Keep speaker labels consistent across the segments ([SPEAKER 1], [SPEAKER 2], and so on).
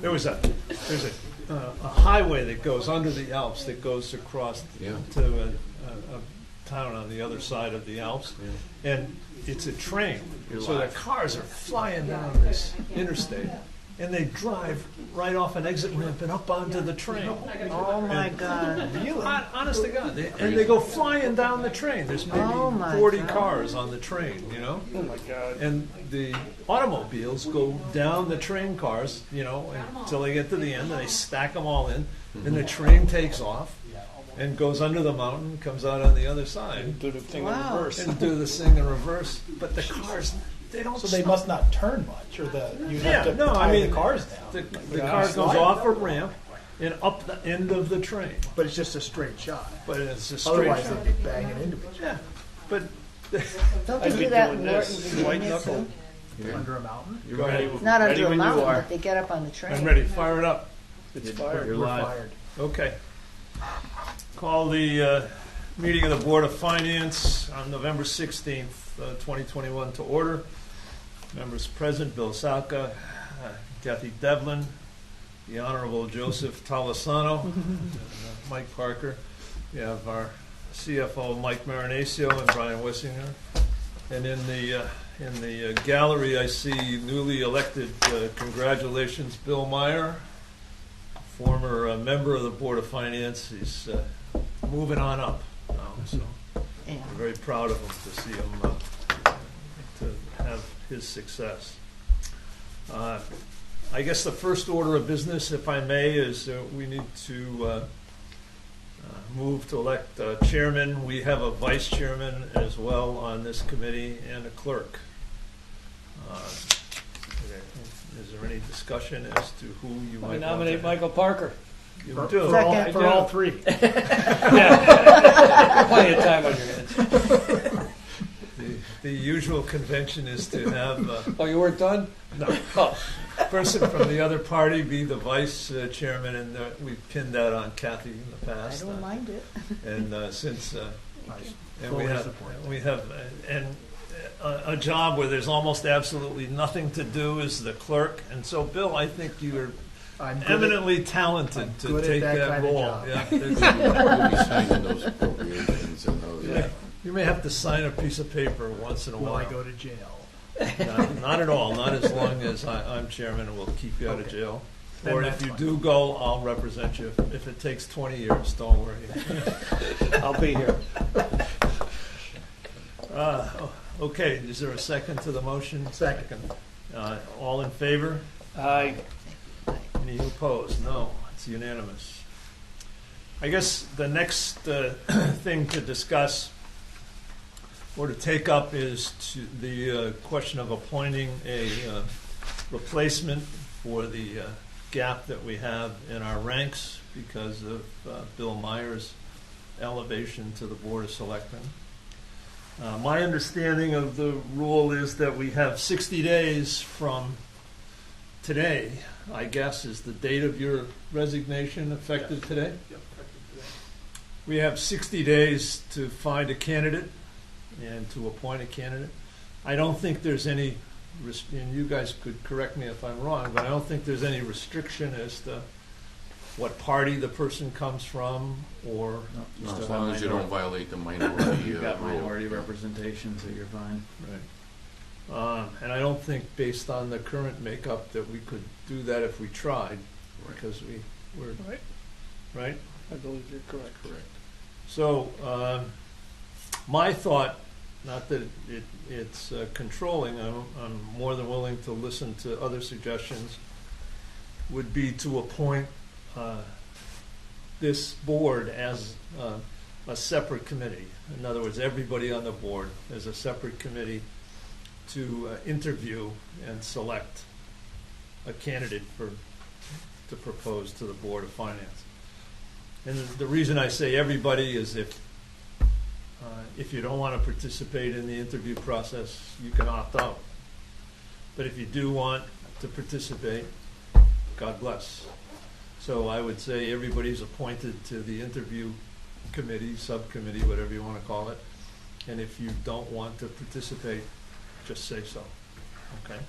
[SPEAKER 1] There's a highway that goes under the Alps that goes across to a town on the other side of the Alps, and it's a train. So the cars are flying down this interstate, and they drive right off an exit ramp and up onto the train.
[SPEAKER 2] Oh my God!
[SPEAKER 1] Really? Honest to God, and they go flying down the train. There's maybe 40 cars on the train, you know.
[SPEAKER 3] Oh my God!
[SPEAKER 1] And the automobiles go down the train cars, you know, until they get to the end, and they stack them all in. Then the train takes off and goes under the mountain, comes out on the other side,
[SPEAKER 3] Do the thing in reverse.
[SPEAKER 1] and do this thing in reverse. But the cars, they don't.
[SPEAKER 4] So they must not turn much, or you have to
[SPEAKER 1] no,
[SPEAKER 4] tie
[SPEAKER 1] I mean,
[SPEAKER 4] the cars down.
[SPEAKER 1] The car goes off a ramp and up the end of the train.
[SPEAKER 4] But it's just a straight shot.
[SPEAKER 1] But it's a straight
[SPEAKER 4] Otherwise,
[SPEAKER 1] shot.
[SPEAKER 4] they'd be banging into each other.
[SPEAKER 1] Yeah, but
[SPEAKER 2] Don't
[SPEAKER 3] I'd
[SPEAKER 2] they
[SPEAKER 3] be
[SPEAKER 2] do that
[SPEAKER 3] doing
[SPEAKER 2] in
[SPEAKER 3] this.
[SPEAKER 2] Morton,
[SPEAKER 3] White
[SPEAKER 2] Virginia,
[SPEAKER 3] knuckle.
[SPEAKER 2] too?
[SPEAKER 4] Under a mountain.
[SPEAKER 1] go ahead.
[SPEAKER 2] Not
[SPEAKER 3] Ready
[SPEAKER 2] under a
[SPEAKER 3] when you
[SPEAKER 2] mountain,
[SPEAKER 3] are.
[SPEAKER 2] but they get up on the train.
[SPEAKER 1] I'm ready. Fire it up.
[SPEAKER 3] It's fired.
[SPEAKER 4] We're fired.
[SPEAKER 1] Okay. Call the meeting of the Board of Finance on November 16th, 2021 to order. Members present: Bill Salka, Kathy Devlin, the Honorable Joseph Talisano, and Mike Parker. We have our CFO Mike Marinaccio and Brian Wissinger. And in the gallery, I see newly elected. Congratulations, Bill Meyer, former member of the Board of Finance. He's moving on up now, so
[SPEAKER 2] Yeah.
[SPEAKER 1] we're very proud of him to see him to have his success. I guess the first order of business, if I may, is we need to move to elect a chairman. We have a vice chairman as well on this committee and a clerk. Is there any discussion as to who you
[SPEAKER 3] I
[SPEAKER 1] might
[SPEAKER 3] nominate
[SPEAKER 1] want
[SPEAKER 3] Michael Parker.
[SPEAKER 1] to
[SPEAKER 4] For,
[SPEAKER 2] Second.
[SPEAKER 4] for all three.
[SPEAKER 3] Plenty of time on your hands.
[SPEAKER 1] The usual convention is to have
[SPEAKER 3] Oh, you weren't done?
[SPEAKER 1] no
[SPEAKER 3] Oh,
[SPEAKER 1] person from the other party be the vice chairman, and we've pinned that on Kathy in the
[SPEAKER 2] I
[SPEAKER 1] past.
[SPEAKER 2] don't mind it.
[SPEAKER 1] And since and
[SPEAKER 4] Fully
[SPEAKER 1] we have a job where there's almost absolutely nothing to do is the clerk, and so Bill, I think you are
[SPEAKER 4] I'm good
[SPEAKER 1] eminently talented
[SPEAKER 4] I'm
[SPEAKER 1] to
[SPEAKER 4] good at
[SPEAKER 1] take
[SPEAKER 4] that
[SPEAKER 1] that
[SPEAKER 4] kind of
[SPEAKER 1] role.
[SPEAKER 4] job.
[SPEAKER 1] Yeah,
[SPEAKER 5] We'll be signing those appropriations and those.
[SPEAKER 1] yeah. You may have to sign a piece of paper once in a
[SPEAKER 4] Will
[SPEAKER 1] while.
[SPEAKER 4] I go to jail?
[SPEAKER 1] Not at all. Not as long as I'm chairman, and we'll keep you out of
[SPEAKER 4] Okay.
[SPEAKER 1] jail.
[SPEAKER 4] Then
[SPEAKER 1] Or
[SPEAKER 4] that's
[SPEAKER 1] if you
[SPEAKER 4] fine.
[SPEAKER 1] do go, I'll represent you. If it takes 20 years, don't worry.
[SPEAKER 3] I'll be here.
[SPEAKER 1] Okay, is there a second to the motion?
[SPEAKER 4] Second.
[SPEAKER 1] All in favor?
[SPEAKER 3] Aye.
[SPEAKER 1] Any opposed? No, it's unanimous. I guess the next thing to discuss or to take up is the question of appointing a replacement for the gap that we have in our ranks because of Bill Meyer's elevation to the Board of Selectmen. My understanding of the rule is that we have 60 days from today, I guess, is the date of your resignation effective today?
[SPEAKER 3] Yep, effective today.
[SPEAKER 1] We have 60 days to find a candidate and to appoint a candidate. I don't think there's any, and you guys could correct me if I'm wrong, but I don't think there's any restriction as to what party the person comes from or...
[SPEAKER 5] No, as long as you don't violate the minority
[SPEAKER 6] You've got
[SPEAKER 5] rule.
[SPEAKER 6] minority representation, so you're fine.
[SPEAKER 1] Right. And I don't think, based on the current makeup, that we could do that if we tried,
[SPEAKER 5] Right.
[SPEAKER 1] because we're
[SPEAKER 3] Right.
[SPEAKER 1] right.
[SPEAKER 3] I believe you're correct.
[SPEAKER 5] Correct.
[SPEAKER 1] So my thought, not that it's controlling, I'm more than willing to listen to other suggestions, would be to appoint this board as a separate committee. In other words, everybody on the board as a separate committee to interview and select a candidate to propose to the Board of Finance. And the reason I say everybody is if you don't want to participate in the interview process, you can opt out. But if you do want to participate, God bless. So I would say everybody's appointed to the interview committee, subcommittee, whatever you want to call it. And if you don't want to participate, just say so. Okay.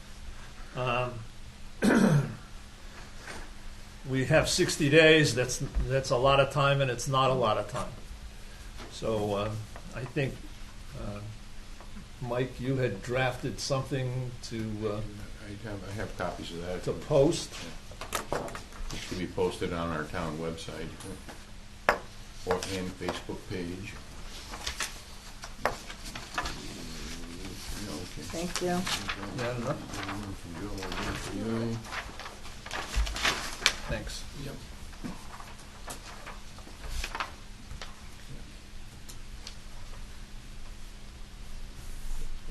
[SPEAKER 1] we have 60 days. That's a lot of time, and it's not a lot of time. So I think, Mike, you had drafted something to
[SPEAKER 5] I have copies of that.
[SPEAKER 1] post.
[SPEAKER 5] It should be posted on our town website and Facebook page. Okay.
[SPEAKER 2] Thank you.
[SPEAKER 1] Yeah, enough.
[SPEAKER 5] For you.
[SPEAKER 1] Thanks.
[SPEAKER 5] Yep.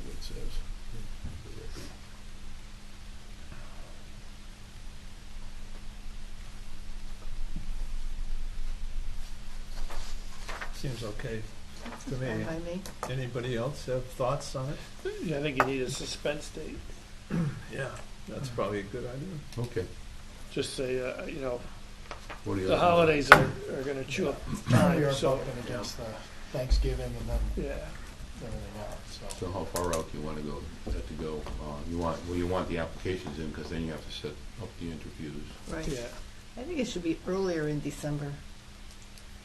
[SPEAKER 5] What it says.
[SPEAKER 1] Seems okay to
[SPEAKER 2] Fine
[SPEAKER 1] me.
[SPEAKER 2] by me.
[SPEAKER 1] Anybody else have thoughts on it?
[SPEAKER 3] Yeah, I think you need a suspense date.
[SPEAKER 1] Yeah, that's probably a good idea.
[SPEAKER 5] Okay.
[SPEAKER 3] Just say,
[SPEAKER 5] What do you
[SPEAKER 3] the holidays are gonna chew up
[SPEAKER 4] We
[SPEAKER 3] time,
[SPEAKER 4] are
[SPEAKER 3] so,
[SPEAKER 4] bumping against the Thanksgiving and then
[SPEAKER 3] yeah.
[SPEAKER 4] everything else, so.
[SPEAKER 5] So how far out do you want to go? You want the applications in, because then you have to set up the interviews.
[SPEAKER 2] Right.
[SPEAKER 3] Yeah,
[SPEAKER 2] I think it should be earlier in December.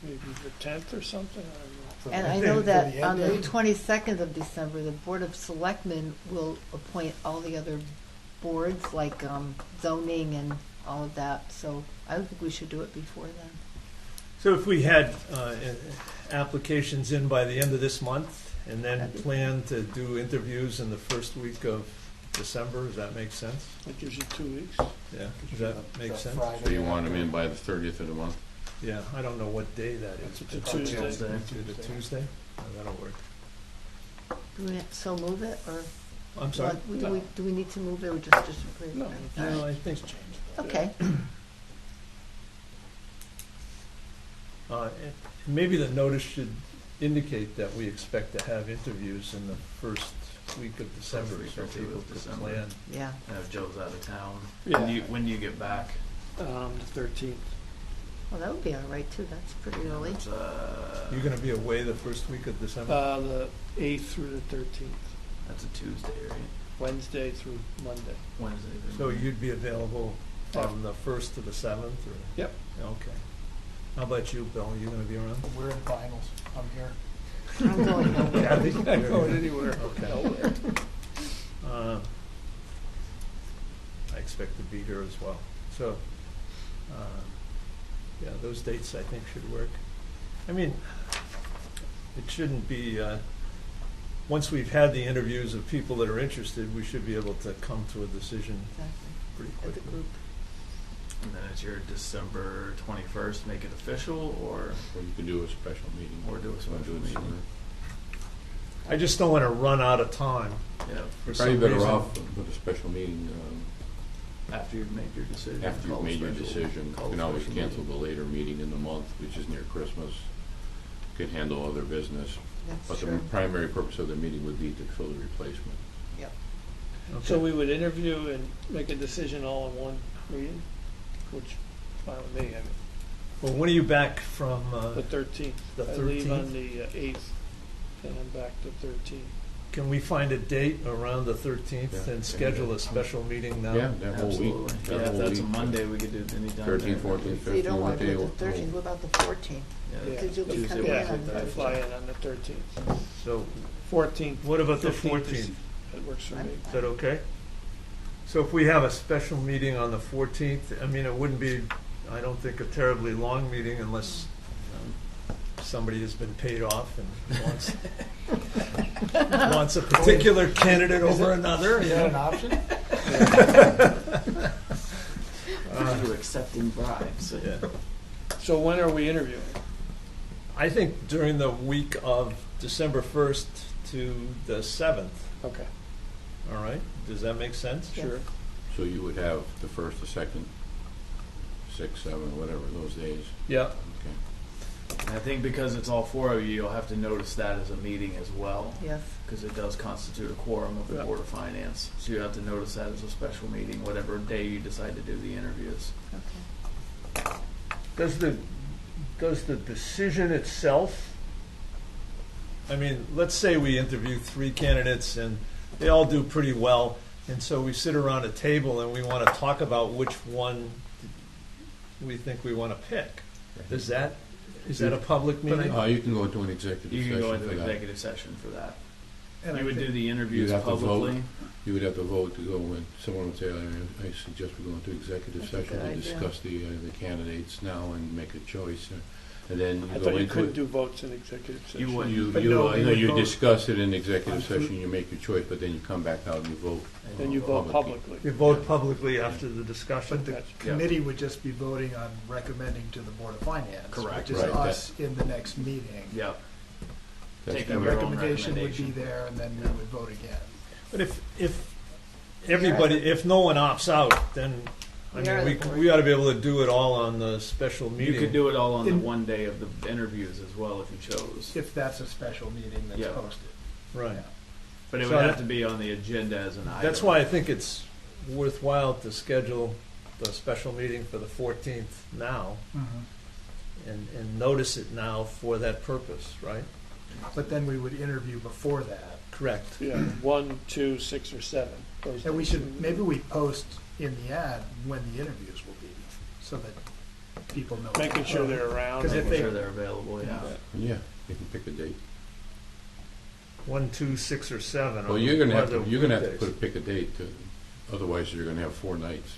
[SPEAKER 3] maybe the 10th or something, I don't know.
[SPEAKER 4] For
[SPEAKER 2] And
[SPEAKER 4] the-
[SPEAKER 2] I know
[SPEAKER 4] for
[SPEAKER 2] that
[SPEAKER 4] the
[SPEAKER 2] on
[SPEAKER 4] end
[SPEAKER 2] the
[SPEAKER 4] date.
[SPEAKER 2] 22nd of December, the Board of Selectmen will appoint all the other boards, like zoning and all of that. So I don't think we should do it before then.
[SPEAKER 1] So if we had applications in by the end of this month, and then
[SPEAKER 2] That'd be-
[SPEAKER 1] plan to do interviews in the first week of December, does that make sense?
[SPEAKER 3] That gives you 2 weeks.
[SPEAKER 1] Yeah, does that make
[SPEAKER 4] The
[SPEAKER 1] sense?
[SPEAKER 4] Friday
[SPEAKER 5] So you want them
[SPEAKER 4] after.
[SPEAKER 5] in by the 30th of the month?
[SPEAKER 1] Yeah, I don't know what day that is.
[SPEAKER 3] It's a Tuesday.
[SPEAKER 1] Is it a Tuesday? Oh, that'll work.
[SPEAKER 2] Do we so move it, or
[SPEAKER 1] I'm sorry?
[SPEAKER 2] do we need to move it, or just agree?
[SPEAKER 3] No.
[SPEAKER 2] All
[SPEAKER 1] No,
[SPEAKER 2] right.
[SPEAKER 1] I think,
[SPEAKER 2] Okay.
[SPEAKER 1] and maybe the notice should indicate that we expect to have interviews in the first week of December,
[SPEAKER 6] First week
[SPEAKER 1] so
[SPEAKER 6] or two
[SPEAKER 1] people
[SPEAKER 6] of
[SPEAKER 1] could
[SPEAKER 6] December.
[SPEAKER 1] plan.
[SPEAKER 2] Yeah.
[SPEAKER 6] If Joe's out of town.
[SPEAKER 3] Yeah.
[SPEAKER 6] When do you get back?
[SPEAKER 3] The 13th.
[SPEAKER 2] Well, that would be all right too. That's pretty early.
[SPEAKER 6] It's,
[SPEAKER 1] You're gonna be away the first week of December?
[SPEAKER 3] The 8th through the 13th,
[SPEAKER 6] that's a Tuesday, right?
[SPEAKER 3] Wednesday through Monday.
[SPEAKER 6] Wednesday.
[SPEAKER 1] So you'd be available from the 1st to the 7th, or?
[SPEAKER 3] Yep.
[SPEAKER 1] Okay. How about you, Bill? Are you gonna be around?
[SPEAKER 4] We're in finals. I'm here.
[SPEAKER 2] I'm going nowhere.
[SPEAKER 1] Kathy?
[SPEAKER 3] Not going anywhere.
[SPEAKER 1] Okay.
[SPEAKER 3] Nowhere.
[SPEAKER 1] I expect to be here as well. So, yeah, those dates I think should work. I mean, it shouldn't be, once we've had the interviews of people that are interested, we should be able to come to a decision
[SPEAKER 2] Exactly.
[SPEAKER 1] pretty
[SPEAKER 2] As a
[SPEAKER 1] quickly.
[SPEAKER 2] group.
[SPEAKER 6] And then it's your December 21st, make it official, or
[SPEAKER 5] Or you can do a special meeting.
[SPEAKER 6] Or do a
[SPEAKER 5] Wanna
[SPEAKER 6] special
[SPEAKER 5] it
[SPEAKER 6] meeting.
[SPEAKER 5] sooner?
[SPEAKER 1] I just don't want to run out of time
[SPEAKER 6] yeah,
[SPEAKER 1] for
[SPEAKER 5] Probably
[SPEAKER 1] some
[SPEAKER 5] better
[SPEAKER 1] reason.
[SPEAKER 5] off with a special meeting
[SPEAKER 6] after you've made your decision.
[SPEAKER 5] after you've
[SPEAKER 6] call a
[SPEAKER 5] made your
[SPEAKER 6] special-
[SPEAKER 5] decision.
[SPEAKER 6] call
[SPEAKER 5] You
[SPEAKER 6] a
[SPEAKER 5] can always
[SPEAKER 6] special
[SPEAKER 5] cancel
[SPEAKER 6] meeting.
[SPEAKER 5] the later meeting in the month, which is near Christmas. Can handle other business.
[SPEAKER 2] That's
[SPEAKER 5] But the
[SPEAKER 2] true.
[SPEAKER 5] primary purpose of the meeting would be to fill the replacement.
[SPEAKER 2] Yep.
[SPEAKER 1] Okay.
[SPEAKER 3] So we would interview and make a decision all in one meeting, which is fine with me. I mean,
[SPEAKER 1] Well, when are you back from,
[SPEAKER 3] the 13th.
[SPEAKER 1] The
[SPEAKER 3] I leave
[SPEAKER 1] 13th?
[SPEAKER 3] on the 8th, and I'm back the 13th.
[SPEAKER 1] can we find a date around the 13th
[SPEAKER 5] Yeah.
[SPEAKER 1] and schedule a special meeting now?
[SPEAKER 5] Yeah, that whole week.
[SPEAKER 6] Absolutely.
[SPEAKER 5] That
[SPEAKER 6] Yeah, if
[SPEAKER 5] whole
[SPEAKER 6] that's a
[SPEAKER 5] week.
[SPEAKER 6] Monday, we could do it anytime.
[SPEAKER 5] 13th,
[SPEAKER 6] there.
[SPEAKER 5] 14th,
[SPEAKER 2] So you don't
[SPEAKER 5] 15th,
[SPEAKER 2] want to do
[SPEAKER 5] what
[SPEAKER 2] the
[SPEAKER 5] day?
[SPEAKER 2] 13th. What about the 14th?
[SPEAKER 6] Yeah,
[SPEAKER 2] Because you'll be
[SPEAKER 6] Tuesday,
[SPEAKER 2] coming in
[SPEAKER 6] Wednesday,
[SPEAKER 2] on the
[SPEAKER 3] I
[SPEAKER 6] Thursday.
[SPEAKER 3] fly in on the 13th.
[SPEAKER 1] So
[SPEAKER 3] 14th.
[SPEAKER 1] what about the
[SPEAKER 3] 15th
[SPEAKER 1] 14th?
[SPEAKER 3] is- That works for me.
[SPEAKER 1] Is that okay? So if we have a special meeting on the 14th, I mean, it wouldn't be, I don't think, a terribly long meeting unless somebody has been paid off and wants a particular candidate over another.
[SPEAKER 4] Is
[SPEAKER 1] you
[SPEAKER 4] that
[SPEAKER 1] know?
[SPEAKER 4] an option?
[SPEAKER 6] Are you accepting bribes?
[SPEAKER 1] Yeah.
[SPEAKER 3] So when are we interviewing?
[SPEAKER 1] I think during the week of December 1st to the 7th,
[SPEAKER 3] Okay,
[SPEAKER 1] all right? Does that make sense?
[SPEAKER 2] Yes.
[SPEAKER 3] sure.
[SPEAKER 5] So you would have the 1st, the 2nd, 6th, 7th, whatever, those days.
[SPEAKER 1] Yeah.
[SPEAKER 5] Okay.
[SPEAKER 6] And I think because it's all four of you, you'll have to notice that as a meeting as well,
[SPEAKER 2] Yes.
[SPEAKER 6] because it does constitute a quorum of the
[SPEAKER 3] Yeah.
[SPEAKER 6] Board of Finance. So you have to notice that as a special meeting, whatever day you decide to do the interviews.
[SPEAKER 2] Okay.
[SPEAKER 1] Does the decision itself, I mean, let's say we interview 3 candidates and they all do pretty well, and so we sit around a table and we want to talk about which one we think we want to pick. Is that a public meeting?
[SPEAKER 5] You can go into an executive
[SPEAKER 6] You
[SPEAKER 5] session
[SPEAKER 6] can go into
[SPEAKER 5] for that.
[SPEAKER 6] executive session for that.
[SPEAKER 4] And I
[SPEAKER 6] You would
[SPEAKER 4] think-
[SPEAKER 6] do the interviews
[SPEAKER 5] You'd have to vote.
[SPEAKER 6] publicly.
[SPEAKER 5] You would have to vote to go in. Someone would say, I suggest we go into executive
[SPEAKER 2] That's a
[SPEAKER 5] session
[SPEAKER 2] good
[SPEAKER 5] to
[SPEAKER 2] idea.
[SPEAKER 5] discuss the candidates now and make a choice. And then
[SPEAKER 3] I
[SPEAKER 5] you go
[SPEAKER 3] thought you
[SPEAKER 5] into
[SPEAKER 3] couldn't
[SPEAKER 5] it.
[SPEAKER 3] do votes in executive session.
[SPEAKER 6] You would.
[SPEAKER 5] You,
[SPEAKER 4] But
[SPEAKER 5] you,
[SPEAKER 4] no,
[SPEAKER 5] I
[SPEAKER 4] we
[SPEAKER 5] know
[SPEAKER 4] would
[SPEAKER 5] you
[SPEAKER 4] vote
[SPEAKER 5] discuss it in executive
[SPEAKER 4] on food.
[SPEAKER 5] session, you make your choice, but then you come back out and you vote.
[SPEAKER 3] Then you vote publicly.
[SPEAKER 1] You vote publicly after the discussion?
[SPEAKER 4] But the
[SPEAKER 3] Gotcha.
[SPEAKER 4] committee would just be voting on recommending to the Board of Finance.
[SPEAKER 6] Correct.
[SPEAKER 4] Which is
[SPEAKER 5] Right.
[SPEAKER 4] us in the next meeting.
[SPEAKER 6] Yep.
[SPEAKER 5] That's
[SPEAKER 6] Taking
[SPEAKER 4] The
[SPEAKER 6] your own
[SPEAKER 4] recommendation would be
[SPEAKER 6] recommendation.
[SPEAKER 4] there, and then we would vote again.
[SPEAKER 1] But if if no one opts out, then, I
[SPEAKER 2] We are
[SPEAKER 1] mean,
[SPEAKER 2] the board.
[SPEAKER 1] we ought to be able to do it all on the special meeting.
[SPEAKER 6] You could do it all on the
[SPEAKER 4] In-
[SPEAKER 6] one day of the interviews as well if you chose.
[SPEAKER 4] If that's a special meeting that's
[SPEAKER 6] Yeah.
[SPEAKER 4] posted.
[SPEAKER 1] Right.
[SPEAKER 6] But it
[SPEAKER 1] So
[SPEAKER 6] would have
[SPEAKER 1] that-
[SPEAKER 6] to be on the agenda as an item.
[SPEAKER 1] That's why I think it's worthwhile to schedule the special meeting for the 14th now and notice it now for that purpose, right?
[SPEAKER 4] But then we would interview before that.
[SPEAKER 1] Correct.
[SPEAKER 3] Yeah, 1, 2, 6, or 7. Those
[SPEAKER 4] And we
[SPEAKER 3] days.
[SPEAKER 4] should, maybe we post in the ad when the interviews will be, so that people know.
[SPEAKER 3] Making sure they're around.
[SPEAKER 4] 'Cause if
[SPEAKER 6] Making
[SPEAKER 4] they-
[SPEAKER 6] sure they're available, yeah.
[SPEAKER 5] Yeah, you can pick a date.
[SPEAKER 1] 1, 2, 6, or 7.
[SPEAKER 5] Well, you're gonna have
[SPEAKER 1] are
[SPEAKER 5] to,
[SPEAKER 1] the
[SPEAKER 5] you're gonna have to
[SPEAKER 1] weekdays.
[SPEAKER 5] pick a date, otherwise you're gonna have 4 nights.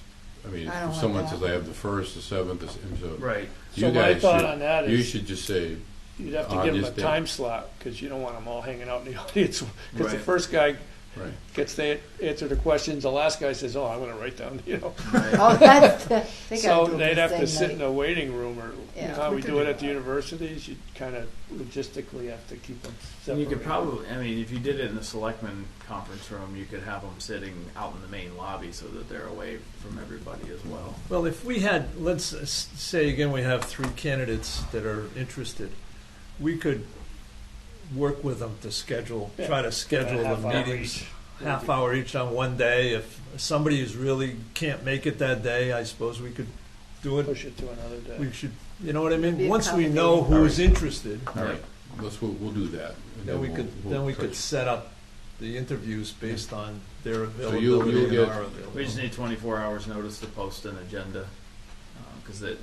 [SPEAKER 5] I mean,
[SPEAKER 2] I don't
[SPEAKER 5] if
[SPEAKER 2] want
[SPEAKER 5] someone
[SPEAKER 2] that.
[SPEAKER 5] says I have the 1st, the 7th, so
[SPEAKER 6] Right.
[SPEAKER 5] you
[SPEAKER 3] So my
[SPEAKER 5] guys
[SPEAKER 3] thought
[SPEAKER 5] should-
[SPEAKER 3] on that
[SPEAKER 5] you
[SPEAKER 3] is,
[SPEAKER 5] should just say,
[SPEAKER 3] you'd have to
[SPEAKER 5] on
[SPEAKER 3] give them
[SPEAKER 5] this
[SPEAKER 3] a
[SPEAKER 5] day.
[SPEAKER 3] time slot, because you don't want them all hanging out in the audience. Because the
[SPEAKER 6] Right.
[SPEAKER 3] first guy
[SPEAKER 5] right,
[SPEAKER 3] gets to answer the questions, the last guy says, oh, I'm gonna write down,
[SPEAKER 6] Right.
[SPEAKER 2] Oh, that's, they
[SPEAKER 3] So
[SPEAKER 2] gotta do it
[SPEAKER 3] they'd
[SPEAKER 2] the
[SPEAKER 3] have to
[SPEAKER 2] same
[SPEAKER 3] sit
[SPEAKER 2] night.
[SPEAKER 3] in a waiting room, or you
[SPEAKER 2] Yeah.
[SPEAKER 3] know how
[SPEAKER 4] We
[SPEAKER 3] we
[SPEAKER 4] could
[SPEAKER 3] do it
[SPEAKER 4] do
[SPEAKER 3] at the
[SPEAKER 4] that.
[SPEAKER 3] universities, you kind of logistically have to keep them
[SPEAKER 6] And you
[SPEAKER 3] separated.
[SPEAKER 6] could probably, I mean, if you did it in the Selectmen conference room, you could have them sitting out in the main lobby so that they're away from everybody as well.
[SPEAKER 1] Well, if we had, let's say again, we have 3 candidates that are interested, we could work with them to schedule,
[SPEAKER 3] Yeah.
[SPEAKER 1] try to schedule
[SPEAKER 3] half
[SPEAKER 1] the
[SPEAKER 3] hour
[SPEAKER 1] meetings,
[SPEAKER 3] each.
[SPEAKER 1] half hour each on one day. If somebody is really can't make it that day, I suppose we could do it.
[SPEAKER 3] Push it to another day.
[SPEAKER 1] We should, you know what I mean?
[SPEAKER 2] Be
[SPEAKER 1] Once we know
[SPEAKER 2] accommodating.
[SPEAKER 1] who's interested,
[SPEAKER 5] all right, we'll do that. And
[SPEAKER 1] then we
[SPEAKER 5] we'll-
[SPEAKER 1] could,
[SPEAKER 5] we'll
[SPEAKER 1] then we
[SPEAKER 5] try
[SPEAKER 1] could
[SPEAKER 5] to-
[SPEAKER 1] set up the interviews based on their
[SPEAKER 5] you'll
[SPEAKER 1] availability and
[SPEAKER 5] get-
[SPEAKER 1] our
[SPEAKER 6] We just
[SPEAKER 1] availability.
[SPEAKER 6] need 24 hours notice to post an agenda, because it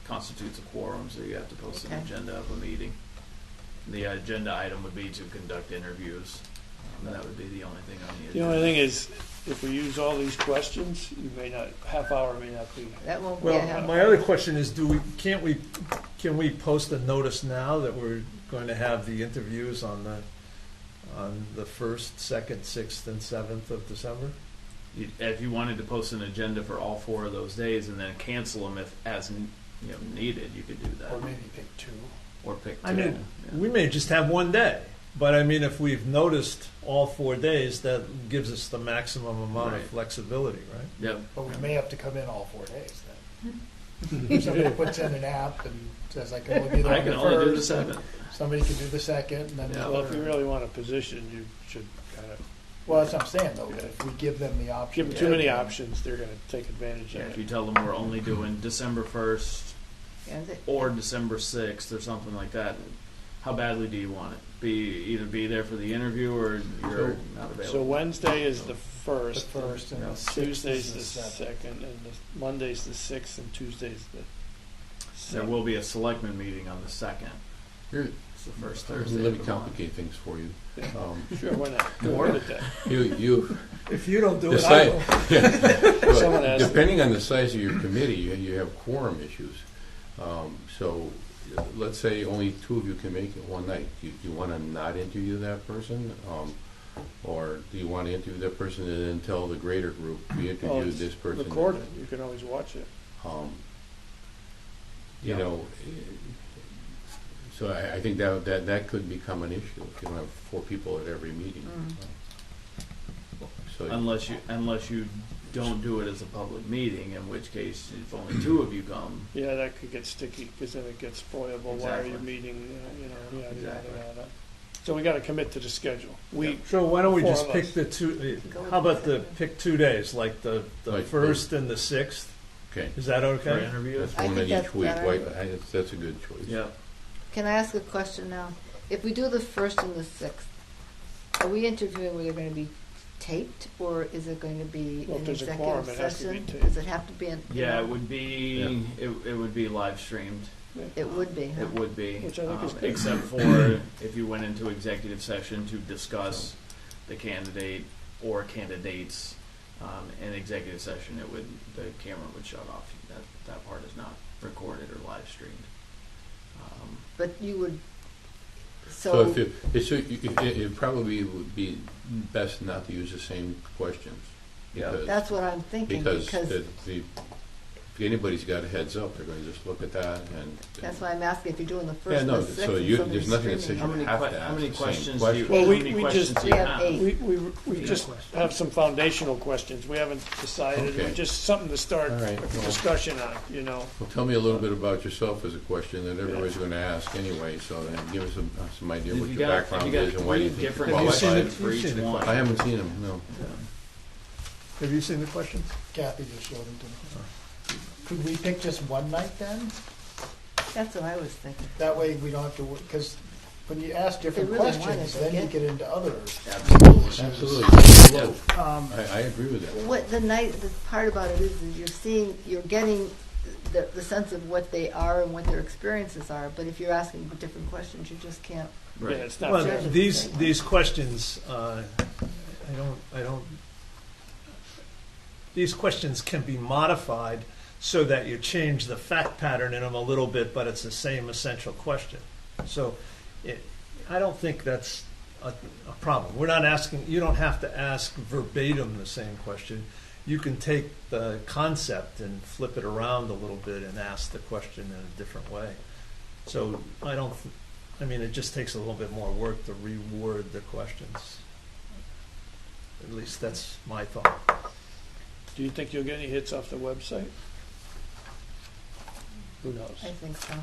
[SPEAKER 6] constitutes a quorum, so you have to post an
[SPEAKER 2] Okay.
[SPEAKER 6] agenda of a meeting. The agenda item would be to conduct interviews, and that would be the only thing on the
[SPEAKER 3] The
[SPEAKER 6] agenda.
[SPEAKER 3] only thing is, if we use all these questions, you may not, half hour may not be.
[SPEAKER 2] That won't be a half.
[SPEAKER 1] Well, my other question is, can we post a notice now that we're going to have the interviews on the 1st, 2nd, 6th, and 7th of December?
[SPEAKER 6] If you wanted to post an agenda for all 4 of those days and then cancel them if as needed, you could do that.
[SPEAKER 4] Or maybe pick 2.
[SPEAKER 6] Or pick
[SPEAKER 1] I
[SPEAKER 6] 2.
[SPEAKER 1] mean,
[SPEAKER 6] yeah.
[SPEAKER 1] we may just have one day, but I mean, if we've noticed all 4 days, that gives us the maximum amount
[SPEAKER 6] Right.
[SPEAKER 1] of flexibility, right?
[SPEAKER 6] Yep.
[SPEAKER 4] But we may have to come in all 4 days then. If somebody puts in an app and says, I can only be there
[SPEAKER 6] I
[SPEAKER 4] on
[SPEAKER 6] can
[SPEAKER 4] the
[SPEAKER 6] only do the
[SPEAKER 4] 1st, and
[SPEAKER 6] 7th.
[SPEAKER 4] somebody can do the 2nd, and then
[SPEAKER 6] Yeah.
[SPEAKER 4] the
[SPEAKER 3] Well, if you
[SPEAKER 4] third.
[SPEAKER 3] really want a position, you should kind of,
[SPEAKER 4] Well, that's what I'm saying, though, that if we give them the option.
[SPEAKER 3] give them too many options, they're gonna take advantage
[SPEAKER 6] Yeah,
[SPEAKER 3] of
[SPEAKER 6] if you
[SPEAKER 3] it.
[SPEAKER 6] tell them we're only doing December 1st
[SPEAKER 2] And it-
[SPEAKER 6] or December 6th or something like that, how badly do you want it? Either be there for the interview or you're not available.
[SPEAKER 3] So Wednesday is the
[SPEAKER 4] The
[SPEAKER 3] first,
[SPEAKER 4] first and
[SPEAKER 6] Yeah.
[SPEAKER 4] the 6th is
[SPEAKER 3] Tuesday's the
[SPEAKER 4] the 7th.
[SPEAKER 3] second, and the Monday's the 6th, and Tuesday's the
[SPEAKER 6] There
[SPEAKER 3] 7th.
[SPEAKER 6] will be a selectmen meeting on the 2nd.
[SPEAKER 5] Here,
[SPEAKER 6] It's the first Thursday.
[SPEAKER 5] let
[SPEAKER 6] of
[SPEAKER 5] me
[SPEAKER 6] the month.
[SPEAKER 5] complicate things for you.
[SPEAKER 3] Sure, why not? Go
[SPEAKER 6] Or-
[SPEAKER 3] ahead with that.
[SPEAKER 5] You,
[SPEAKER 1] If you don't do
[SPEAKER 5] the
[SPEAKER 1] it, I will.
[SPEAKER 5] size, yeah.
[SPEAKER 3] Someone
[SPEAKER 5] But
[SPEAKER 3] asked-
[SPEAKER 5] depending on the size of your committee, you have quorum issues. So let's say only 2 of you can make it one night. Do you want to not interview that person? Or do you want to interview that person and then tell the greater group, we
[SPEAKER 3] Oh,
[SPEAKER 5] interviewed
[SPEAKER 3] it's
[SPEAKER 5] this person?
[SPEAKER 3] recorded, you can always watch it.
[SPEAKER 5] You
[SPEAKER 6] Yeah.
[SPEAKER 5] know, so I think that could become an issue if you don't have 4 people at every meeting. So
[SPEAKER 6] Unless you don't do it as a public meeting, in which case if only 2 of you come.
[SPEAKER 3] Yeah, that could get sticky, because then it gets spoilable, why are you
[SPEAKER 6] Exactly.
[SPEAKER 3] meeting, yada,
[SPEAKER 6] Exactly.
[SPEAKER 3] yada, yada. So we gotta commit to the schedule. We,
[SPEAKER 1] So why don't we
[SPEAKER 3] 4
[SPEAKER 1] just
[SPEAKER 3] of
[SPEAKER 1] pick
[SPEAKER 3] us.
[SPEAKER 1] the 2, how about pick 2 days, like the
[SPEAKER 5] Like
[SPEAKER 1] 1st and the 6th?
[SPEAKER 5] Okay,
[SPEAKER 1] Is that
[SPEAKER 6] For
[SPEAKER 1] okay?
[SPEAKER 6] interviews?
[SPEAKER 5] that's
[SPEAKER 2] I
[SPEAKER 5] one
[SPEAKER 2] think
[SPEAKER 5] in
[SPEAKER 2] that's
[SPEAKER 5] each week.
[SPEAKER 2] better.
[SPEAKER 5] That's a good choice.
[SPEAKER 6] Yeah.
[SPEAKER 2] Can I ask a question now? If we do the 1st and the 6th, are we interviewing where they're going to be taped, or is it going to be
[SPEAKER 3] Well, if
[SPEAKER 2] an
[SPEAKER 3] there's a
[SPEAKER 2] executive
[SPEAKER 3] quorum, it has to be
[SPEAKER 2] session?
[SPEAKER 3] taped.
[SPEAKER 2] Does it have to be an?
[SPEAKER 6] Yeah, it would be, it would be live streamed.
[SPEAKER 2] It would be, huh?
[SPEAKER 6] It would be.
[SPEAKER 3] Which I think is good.
[SPEAKER 6] Except for if you went into executive session to discuss the candidate or candidates, in executive session, the camera would shut off. That part is not recorded or live streamed.
[SPEAKER 2] But you would,
[SPEAKER 5] So
[SPEAKER 2] so,
[SPEAKER 5] it probably would be best not to use the same questions.
[SPEAKER 6] Yeah.
[SPEAKER 5] because-
[SPEAKER 2] that's what I'm thinking, because
[SPEAKER 5] if anybody's got a heads up, they're going to just look at that and.
[SPEAKER 2] that's why I'm asking if you're doing the
[SPEAKER 5] Yeah,
[SPEAKER 2] first,
[SPEAKER 5] no,
[SPEAKER 2] the sixth,
[SPEAKER 5] so
[SPEAKER 2] and
[SPEAKER 5] there's
[SPEAKER 2] somebody's
[SPEAKER 5] nothing that says
[SPEAKER 2] streaming.
[SPEAKER 5] you have to
[SPEAKER 6] How
[SPEAKER 5] ask
[SPEAKER 6] many
[SPEAKER 5] the same
[SPEAKER 6] questions
[SPEAKER 5] question.
[SPEAKER 3] Well,
[SPEAKER 6] how
[SPEAKER 3] we-
[SPEAKER 6] many
[SPEAKER 3] we
[SPEAKER 6] questions
[SPEAKER 3] just-
[SPEAKER 6] do you
[SPEAKER 2] We have
[SPEAKER 6] have?
[SPEAKER 2] 8.
[SPEAKER 3] We just have some foundational questions. We haven't decided,
[SPEAKER 5] Okay.
[SPEAKER 3] just something to start
[SPEAKER 5] All right,
[SPEAKER 3] a
[SPEAKER 5] well-
[SPEAKER 3] discussion on, you know.
[SPEAKER 5] Well, tell me a little bit about yourself as a question that everybody's going to ask anyway, so then give us some idea
[SPEAKER 6] If
[SPEAKER 5] what
[SPEAKER 6] you
[SPEAKER 5] your
[SPEAKER 6] got-
[SPEAKER 5] background
[SPEAKER 6] if you got
[SPEAKER 5] is and why you
[SPEAKER 6] 3
[SPEAKER 5] think you're
[SPEAKER 6] different
[SPEAKER 1] Have you seen
[SPEAKER 5] qualified.
[SPEAKER 1] it?
[SPEAKER 6] for
[SPEAKER 1] You've
[SPEAKER 6] each
[SPEAKER 1] seen the
[SPEAKER 6] one.
[SPEAKER 5] I haven't seen them, no.
[SPEAKER 1] Have you seen the questions?
[SPEAKER 4] Kathy just showed them to me. Could we pick just one night then?
[SPEAKER 2] That's what I was thinking.
[SPEAKER 4] That way we don't have to, because when you ask different
[SPEAKER 2] They really want
[SPEAKER 4] questions,
[SPEAKER 2] it,
[SPEAKER 4] then
[SPEAKER 2] they
[SPEAKER 4] you
[SPEAKER 2] get-
[SPEAKER 4] get into other.
[SPEAKER 6] Absolutely.
[SPEAKER 5] Absolutely.
[SPEAKER 4] Um,
[SPEAKER 5] I agree with that.
[SPEAKER 2] What the part about it is you're getting the sense of what they are and what their experiences are, but if you're asking different questions, you just can't.
[SPEAKER 3] Yeah,
[SPEAKER 6] Right.
[SPEAKER 3] it's not
[SPEAKER 1] Well,
[SPEAKER 3] fair.
[SPEAKER 1] these questions, these questions can be modified so that you change the fact pattern in them a little bit, but it's the same essential question. So I don't think that's a problem. We're not asking, you don't have to ask verbatim the same question. You can take the concept and flip it around a little bit and ask the question in a different way. So it just takes a little bit more work to reword the questions. At least that's my thought.
[SPEAKER 3] Do you think you'll get any hits off the website? Who knows?
[SPEAKER 2] I think so.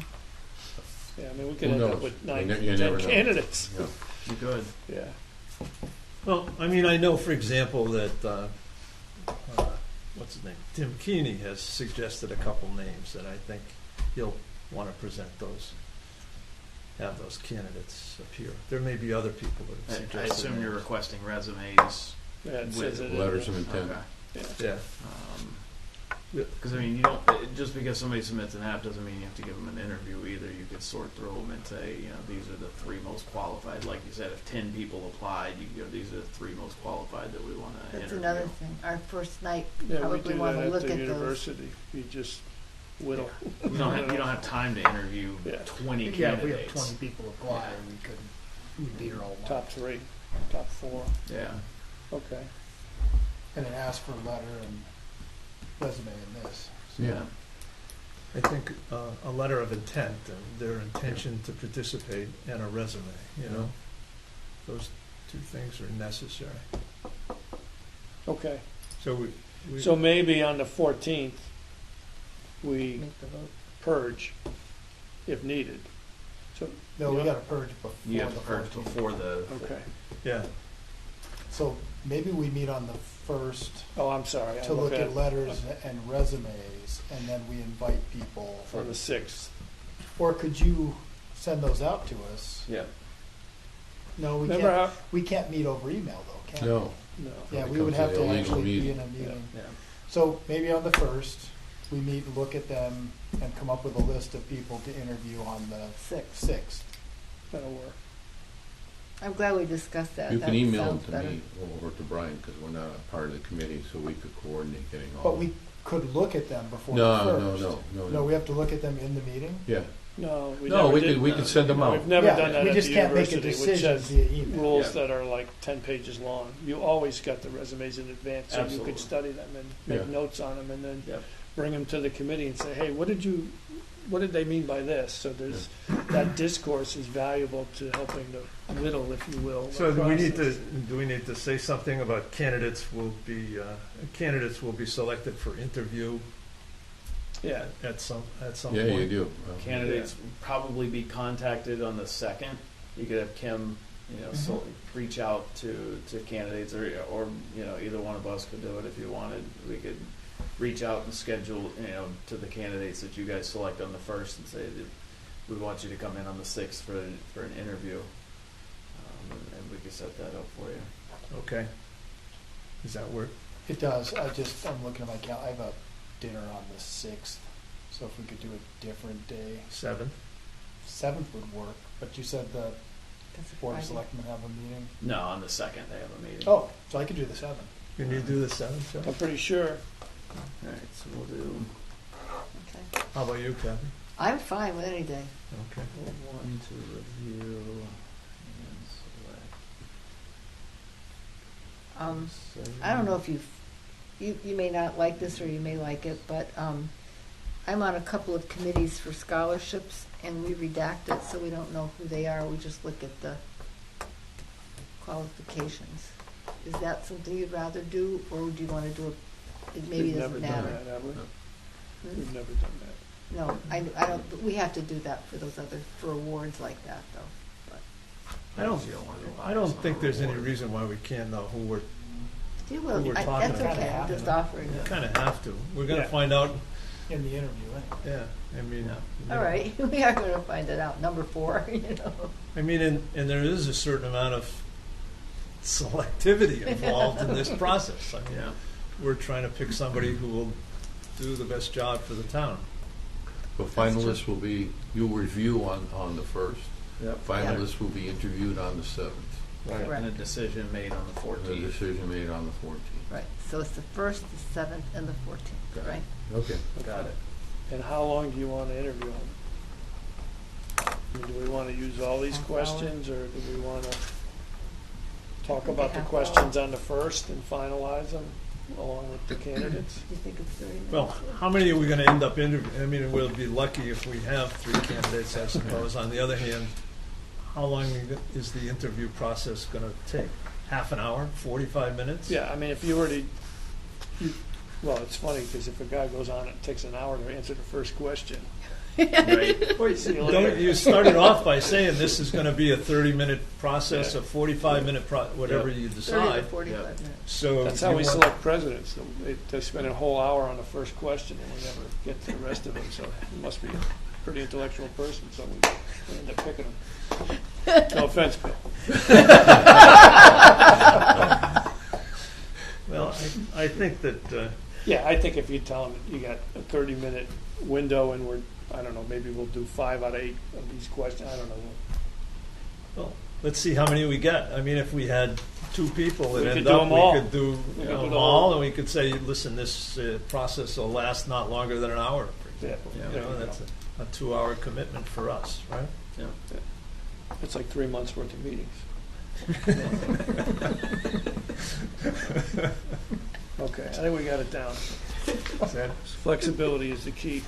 [SPEAKER 3] Yeah, I mean, we could
[SPEAKER 5] Who
[SPEAKER 3] end up
[SPEAKER 5] knows?
[SPEAKER 3] with
[SPEAKER 5] You
[SPEAKER 3] 9,
[SPEAKER 5] ne- you never
[SPEAKER 3] 10
[SPEAKER 5] know.
[SPEAKER 3] candidates.
[SPEAKER 5] Yeah.
[SPEAKER 6] You could.
[SPEAKER 3] Yeah.
[SPEAKER 1] Well, I know, for example, that, what's his name? Tim Keeney has suggested a couple names, and I think he'll want to present those, have those candidates appear. There may be other people that have
[SPEAKER 6] I
[SPEAKER 1] suggested
[SPEAKER 6] assume you're
[SPEAKER 1] names.
[SPEAKER 6] requesting resumes.
[SPEAKER 3] Yeah, it
[SPEAKER 6] With
[SPEAKER 3] says it in
[SPEAKER 5] Letters
[SPEAKER 3] the-
[SPEAKER 5] of intent.
[SPEAKER 6] Okay.
[SPEAKER 3] Yeah.
[SPEAKER 1] Yeah.
[SPEAKER 6] Because you don't, just because somebody submits an app doesn't mean you have to give them an interview either. You could sort through them and say, these are the 3 most qualified. Like you said, if 10 people applied, you could go, these are the 3 most qualified that we want to
[SPEAKER 2] That's
[SPEAKER 6] interview.
[SPEAKER 2] another thing. Our first night,
[SPEAKER 3] Yeah, we
[SPEAKER 2] probably
[SPEAKER 3] do
[SPEAKER 2] want
[SPEAKER 3] that
[SPEAKER 2] to
[SPEAKER 3] at
[SPEAKER 2] look
[SPEAKER 3] the
[SPEAKER 2] at those.
[SPEAKER 3] university. You just whittle.
[SPEAKER 6] You don't have time to interview
[SPEAKER 3] Yeah.
[SPEAKER 6] 20
[SPEAKER 4] Yeah, if
[SPEAKER 6] candidates.
[SPEAKER 4] we have 20 people apply, we'd be here all night.
[SPEAKER 3] Top 3, top 4.
[SPEAKER 6] Yeah.
[SPEAKER 3] Okay.
[SPEAKER 4] And then ask for a letter and resume in this.
[SPEAKER 6] Yeah.
[SPEAKER 1] I think a letter of intent, and their intention to participate, and a resume, Those 2 things are necessary.
[SPEAKER 3] Okay.
[SPEAKER 1] So
[SPEAKER 3] So maybe on the 14th, we
[SPEAKER 2] Make the vote.
[SPEAKER 3] purge if needed. So,
[SPEAKER 4] No, we
[SPEAKER 3] Yeah.
[SPEAKER 4] got to purge before
[SPEAKER 6] You have
[SPEAKER 4] the
[SPEAKER 6] to purge
[SPEAKER 4] 14th.
[SPEAKER 6] before the.
[SPEAKER 3] okay.
[SPEAKER 1] yeah.
[SPEAKER 4] So maybe we meet on the 1st
[SPEAKER 3] Oh, I'm sorry. I
[SPEAKER 4] to look at
[SPEAKER 3] at
[SPEAKER 4] letters and resumes, and then we invite people.
[SPEAKER 3] for the 6th.
[SPEAKER 4] Or could you send those out to us?
[SPEAKER 6] Yeah.
[SPEAKER 4] No, we
[SPEAKER 3] Remember
[SPEAKER 4] can't.
[SPEAKER 3] how?
[SPEAKER 4] We can't meet over email though, can
[SPEAKER 5] No.
[SPEAKER 3] No.
[SPEAKER 4] we? Yeah,
[SPEAKER 5] It
[SPEAKER 4] we would
[SPEAKER 5] comes to
[SPEAKER 4] have
[SPEAKER 5] the
[SPEAKER 4] to
[SPEAKER 5] illegal
[SPEAKER 4] actually be
[SPEAKER 5] meeting.
[SPEAKER 4] in a meeting.
[SPEAKER 6] Yeah.
[SPEAKER 4] So maybe on the 1st, we meet, look at them, and come up with a list of people to interview on the 6th.
[SPEAKER 3] That'll work.
[SPEAKER 2] I'm glad we discussed that.
[SPEAKER 5] You
[SPEAKER 2] That
[SPEAKER 5] can email them
[SPEAKER 2] sounds
[SPEAKER 5] to
[SPEAKER 2] better.
[SPEAKER 5] me or to Brian, because we're not a part of the committee, so we could coordinate getting all.
[SPEAKER 4] But we could look at them before
[SPEAKER 5] No,
[SPEAKER 4] the
[SPEAKER 5] no,
[SPEAKER 4] 1st.
[SPEAKER 5] no.
[SPEAKER 4] No, we have to look at them in the meeting?
[SPEAKER 5] Yeah.
[SPEAKER 3] No, we
[SPEAKER 5] No,
[SPEAKER 3] never
[SPEAKER 5] we
[SPEAKER 3] did.
[SPEAKER 5] could, we could send them out.
[SPEAKER 3] We've never
[SPEAKER 4] Yeah,
[SPEAKER 3] done that
[SPEAKER 4] we
[SPEAKER 3] at
[SPEAKER 4] just
[SPEAKER 3] the
[SPEAKER 4] can't make a
[SPEAKER 3] university, which
[SPEAKER 4] decision
[SPEAKER 3] has
[SPEAKER 4] via email.
[SPEAKER 3] rules
[SPEAKER 6] Yeah.
[SPEAKER 3] that are like 10 pages long. You always got the resumes in advance, so you
[SPEAKER 6] Absolutely.
[SPEAKER 3] could study them and make
[SPEAKER 5] Yeah.
[SPEAKER 3] notes on them, and then
[SPEAKER 6] Yep.
[SPEAKER 3] bring them to the committee and say, hey, what did they mean by this? So there's that discourse is valuable to helping to whittle, if you will. the
[SPEAKER 1] So do
[SPEAKER 3] process.
[SPEAKER 1] we need to say something about candidates will be selected for interview
[SPEAKER 3] Yeah.
[SPEAKER 1] at some
[SPEAKER 5] Yeah,
[SPEAKER 1] point?
[SPEAKER 5] you do.
[SPEAKER 6] Candidates probably be contacted on the 2nd. You could have Kim, so reach out to candidates, or either one of us could do it if you wanted. We could reach out and schedule, to the candidates that you guys select on the 1st and say that we want you to come in on the 6th for an interview, and we could set that up for you.
[SPEAKER 1] Okay. Does that work?
[SPEAKER 4] It does. I'm looking at my calendar. I have a dinner on the 6th, so if we could do a different day.
[SPEAKER 1] 7th?
[SPEAKER 4] 7th would work, but you said the
[SPEAKER 2] That's a
[SPEAKER 4] Board of
[SPEAKER 2] Friday.
[SPEAKER 4] Selectmen have a meeting.
[SPEAKER 6] No, on the second they have a meeting.
[SPEAKER 4] Oh, so I could do the 7th.
[SPEAKER 1] Can you do the 7th, Joe?
[SPEAKER 3] I'm pretty sure.
[SPEAKER 6] All right, so we'll do
[SPEAKER 2] Okay.
[SPEAKER 1] How about you, Kathy?
[SPEAKER 2] I'm fine with any day.
[SPEAKER 1] Okay.
[SPEAKER 6] one to review and select.
[SPEAKER 2] I don't know if you may not like this or you may like it, but I'm on a couple of committees for scholarships, and we redact it so we don't know who they are. We just look at the qualifications. Is that something you'd rather do, or would you want to do it maybe
[SPEAKER 3] We've
[SPEAKER 2] doesn't
[SPEAKER 3] never done
[SPEAKER 2] matter?
[SPEAKER 3] that, have we?
[SPEAKER 2] Hmm?
[SPEAKER 3] We've never done that.
[SPEAKER 2] No, I don't, we have to do that for those other, for awards like that, though. But
[SPEAKER 1] I don't think there's any reason why we can't know who we're,
[SPEAKER 2] you will,
[SPEAKER 1] Who we're
[SPEAKER 2] that's
[SPEAKER 1] talking
[SPEAKER 4] about.
[SPEAKER 2] okay, I'm just offering
[SPEAKER 1] we
[SPEAKER 2] it.
[SPEAKER 1] kind of have to. We're going to
[SPEAKER 3] Yeah.
[SPEAKER 1] find out,
[SPEAKER 4] In the interview, anyway.
[SPEAKER 1] yeah, I mean.
[SPEAKER 6] Yeah.
[SPEAKER 1] you
[SPEAKER 2] All
[SPEAKER 1] know.
[SPEAKER 2] right, we are going to find it out. Number 4, you know.
[SPEAKER 1] I mean, and there is a certain amount of selectivity involved in this process. I mean,
[SPEAKER 6] Yeah.
[SPEAKER 1] we're trying to pick somebody who will do the best job for the town.
[SPEAKER 5] The finalists will be, you'll review on the 1st.
[SPEAKER 6] Yep.
[SPEAKER 5] Finalists will be interviewed on the 7th.
[SPEAKER 2] Correct.
[SPEAKER 6] And a decision made on the
[SPEAKER 5] The
[SPEAKER 6] 14th.
[SPEAKER 5] decision made on the 14th.
[SPEAKER 2] Right, so it's the 1st, the 7th, and the 14th,
[SPEAKER 5] Got it.
[SPEAKER 2] right?
[SPEAKER 5] Okay.
[SPEAKER 6] Got it.
[SPEAKER 3] And how long do you want to interview them? I mean, do we want to use all these
[SPEAKER 2] Half hour.
[SPEAKER 3] questions, or do we want to talk
[SPEAKER 2] think
[SPEAKER 3] about the
[SPEAKER 2] half hour.
[SPEAKER 3] questions on the 1st and finalize them along with the candidates?
[SPEAKER 2] Do you think it's 30 minutes?
[SPEAKER 1] Well, how many are we going to end up interviewing? I mean, we'll be lucky if we have 3 candidates, I suppose. On the other hand, how long is the interview process going to take? Half an hour, 45 minutes?
[SPEAKER 3] Yeah, I mean, if you were to, well, it's funny, because if a guy goes on, it takes an hour to answer the first question.
[SPEAKER 6] Right.
[SPEAKER 1] Well,
[SPEAKER 3] See you later.
[SPEAKER 1] you started off by saying this is going to be a 30-minute process,
[SPEAKER 3] Yeah.
[SPEAKER 1] a 45-minute, whatever you
[SPEAKER 2] 30 to
[SPEAKER 1] decide.
[SPEAKER 2] 45
[SPEAKER 6] Yeah.
[SPEAKER 2] minutes.
[SPEAKER 1] So
[SPEAKER 3] That's how
[SPEAKER 1] you
[SPEAKER 3] we
[SPEAKER 1] want-
[SPEAKER 3] select presidents. They spend a whole hour on the first question, and we never get to the rest of them, so he must be a pretty intellectual person, so we end up picking him. No offense, Bill.
[SPEAKER 1] Well, I think that
[SPEAKER 3] Yeah, I think if you tell them you got a 30-minute window and I don't know, maybe we'll do 5 out of 8 of these questions. I don't know.
[SPEAKER 1] well, let's see how many we get. I mean, if we had 2 people that
[SPEAKER 3] We could
[SPEAKER 1] end
[SPEAKER 3] do
[SPEAKER 1] up,
[SPEAKER 3] them all.
[SPEAKER 1] we could do
[SPEAKER 3] We could do
[SPEAKER 1] them
[SPEAKER 3] the
[SPEAKER 1] all,
[SPEAKER 3] whole-
[SPEAKER 1] and we could say, listen, this process will last not longer than an hour, for
[SPEAKER 3] Yeah,
[SPEAKER 1] example.
[SPEAKER 6] Yeah.
[SPEAKER 1] You know, that's a 2-hour commitment for us, right?
[SPEAKER 6] Yeah.
[SPEAKER 3] It's like 3 months worth of meetings. Okay, I think we got it down.
[SPEAKER 1] Is that-
[SPEAKER 3] Flexibility is the key.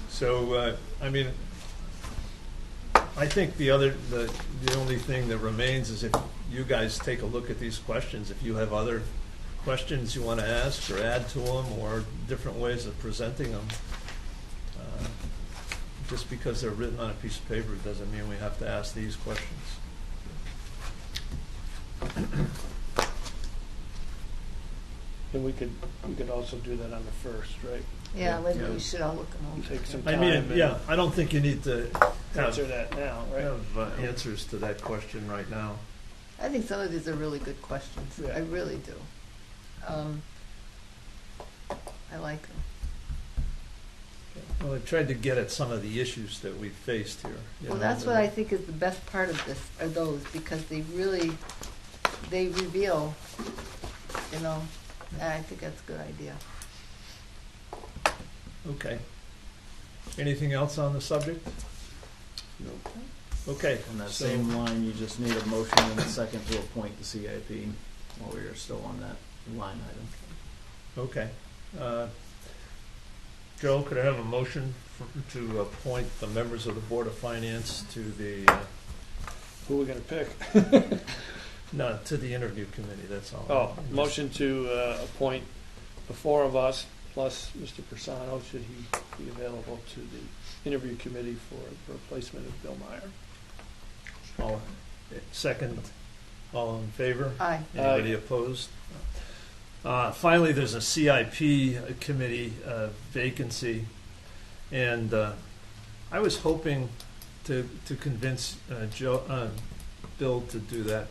[SPEAKER 1] So, I mean, I think the only thing that remains is if you guys take a look at these questions, if you have other questions you want to ask or add to them or different ways of presenting them, just because they're written on a piece of paper doesn't mean we have to ask these questions.
[SPEAKER 3] And we could also do that on the 1st, right?
[SPEAKER 2] Yeah, maybe
[SPEAKER 6] Yeah.
[SPEAKER 2] we should all look them over.
[SPEAKER 3] Take some
[SPEAKER 1] I
[SPEAKER 3] time
[SPEAKER 1] mean,
[SPEAKER 3] and
[SPEAKER 1] yeah, I don't think you need to
[SPEAKER 3] answer
[SPEAKER 1] have
[SPEAKER 3] that now, right?
[SPEAKER 1] answers to that question right now.
[SPEAKER 2] I think some of these are really good questions.
[SPEAKER 3] Yeah.
[SPEAKER 2] I really do. I like them.
[SPEAKER 1] Well, I tried to get at some of the issues that we faced here. you
[SPEAKER 2] Well,
[SPEAKER 1] know,
[SPEAKER 2] that's what I think is the best part of this, are those, because they reveal, you know, and I think that's a good idea.
[SPEAKER 1] Okay. Anything else on the subject?
[SPEAKER 3] Nope.
[SPEAKER 1] Okay.
[SPEAKER 6] On that
[SPEAKER 1] so-
[SPEAKER 6] same line, you just need a motion and a second to appoint the CIP while we are still on that line item.
[SPEAKER 1] Okay. Joe, could I have a motion to appoint the members of the Board of Finance to the,
[SPEAKER 3] Who are we going to pick?
[SPEAKER 1] no, to the interview committee, that's all.
[SPEAKER 3] Oh, motion to appoint the 4 of us, plus Mr. Persano, should he be available, to the interview committee for the replacement of Bill Meyer.
[SPEAKER 1] All, second, all in favor?
[SPEAKER 2] Aye.
[SPEAKER 1] Anybody opposed? Finally, there's a CIP committee vacancy, and I was hoping to convince Bill to do that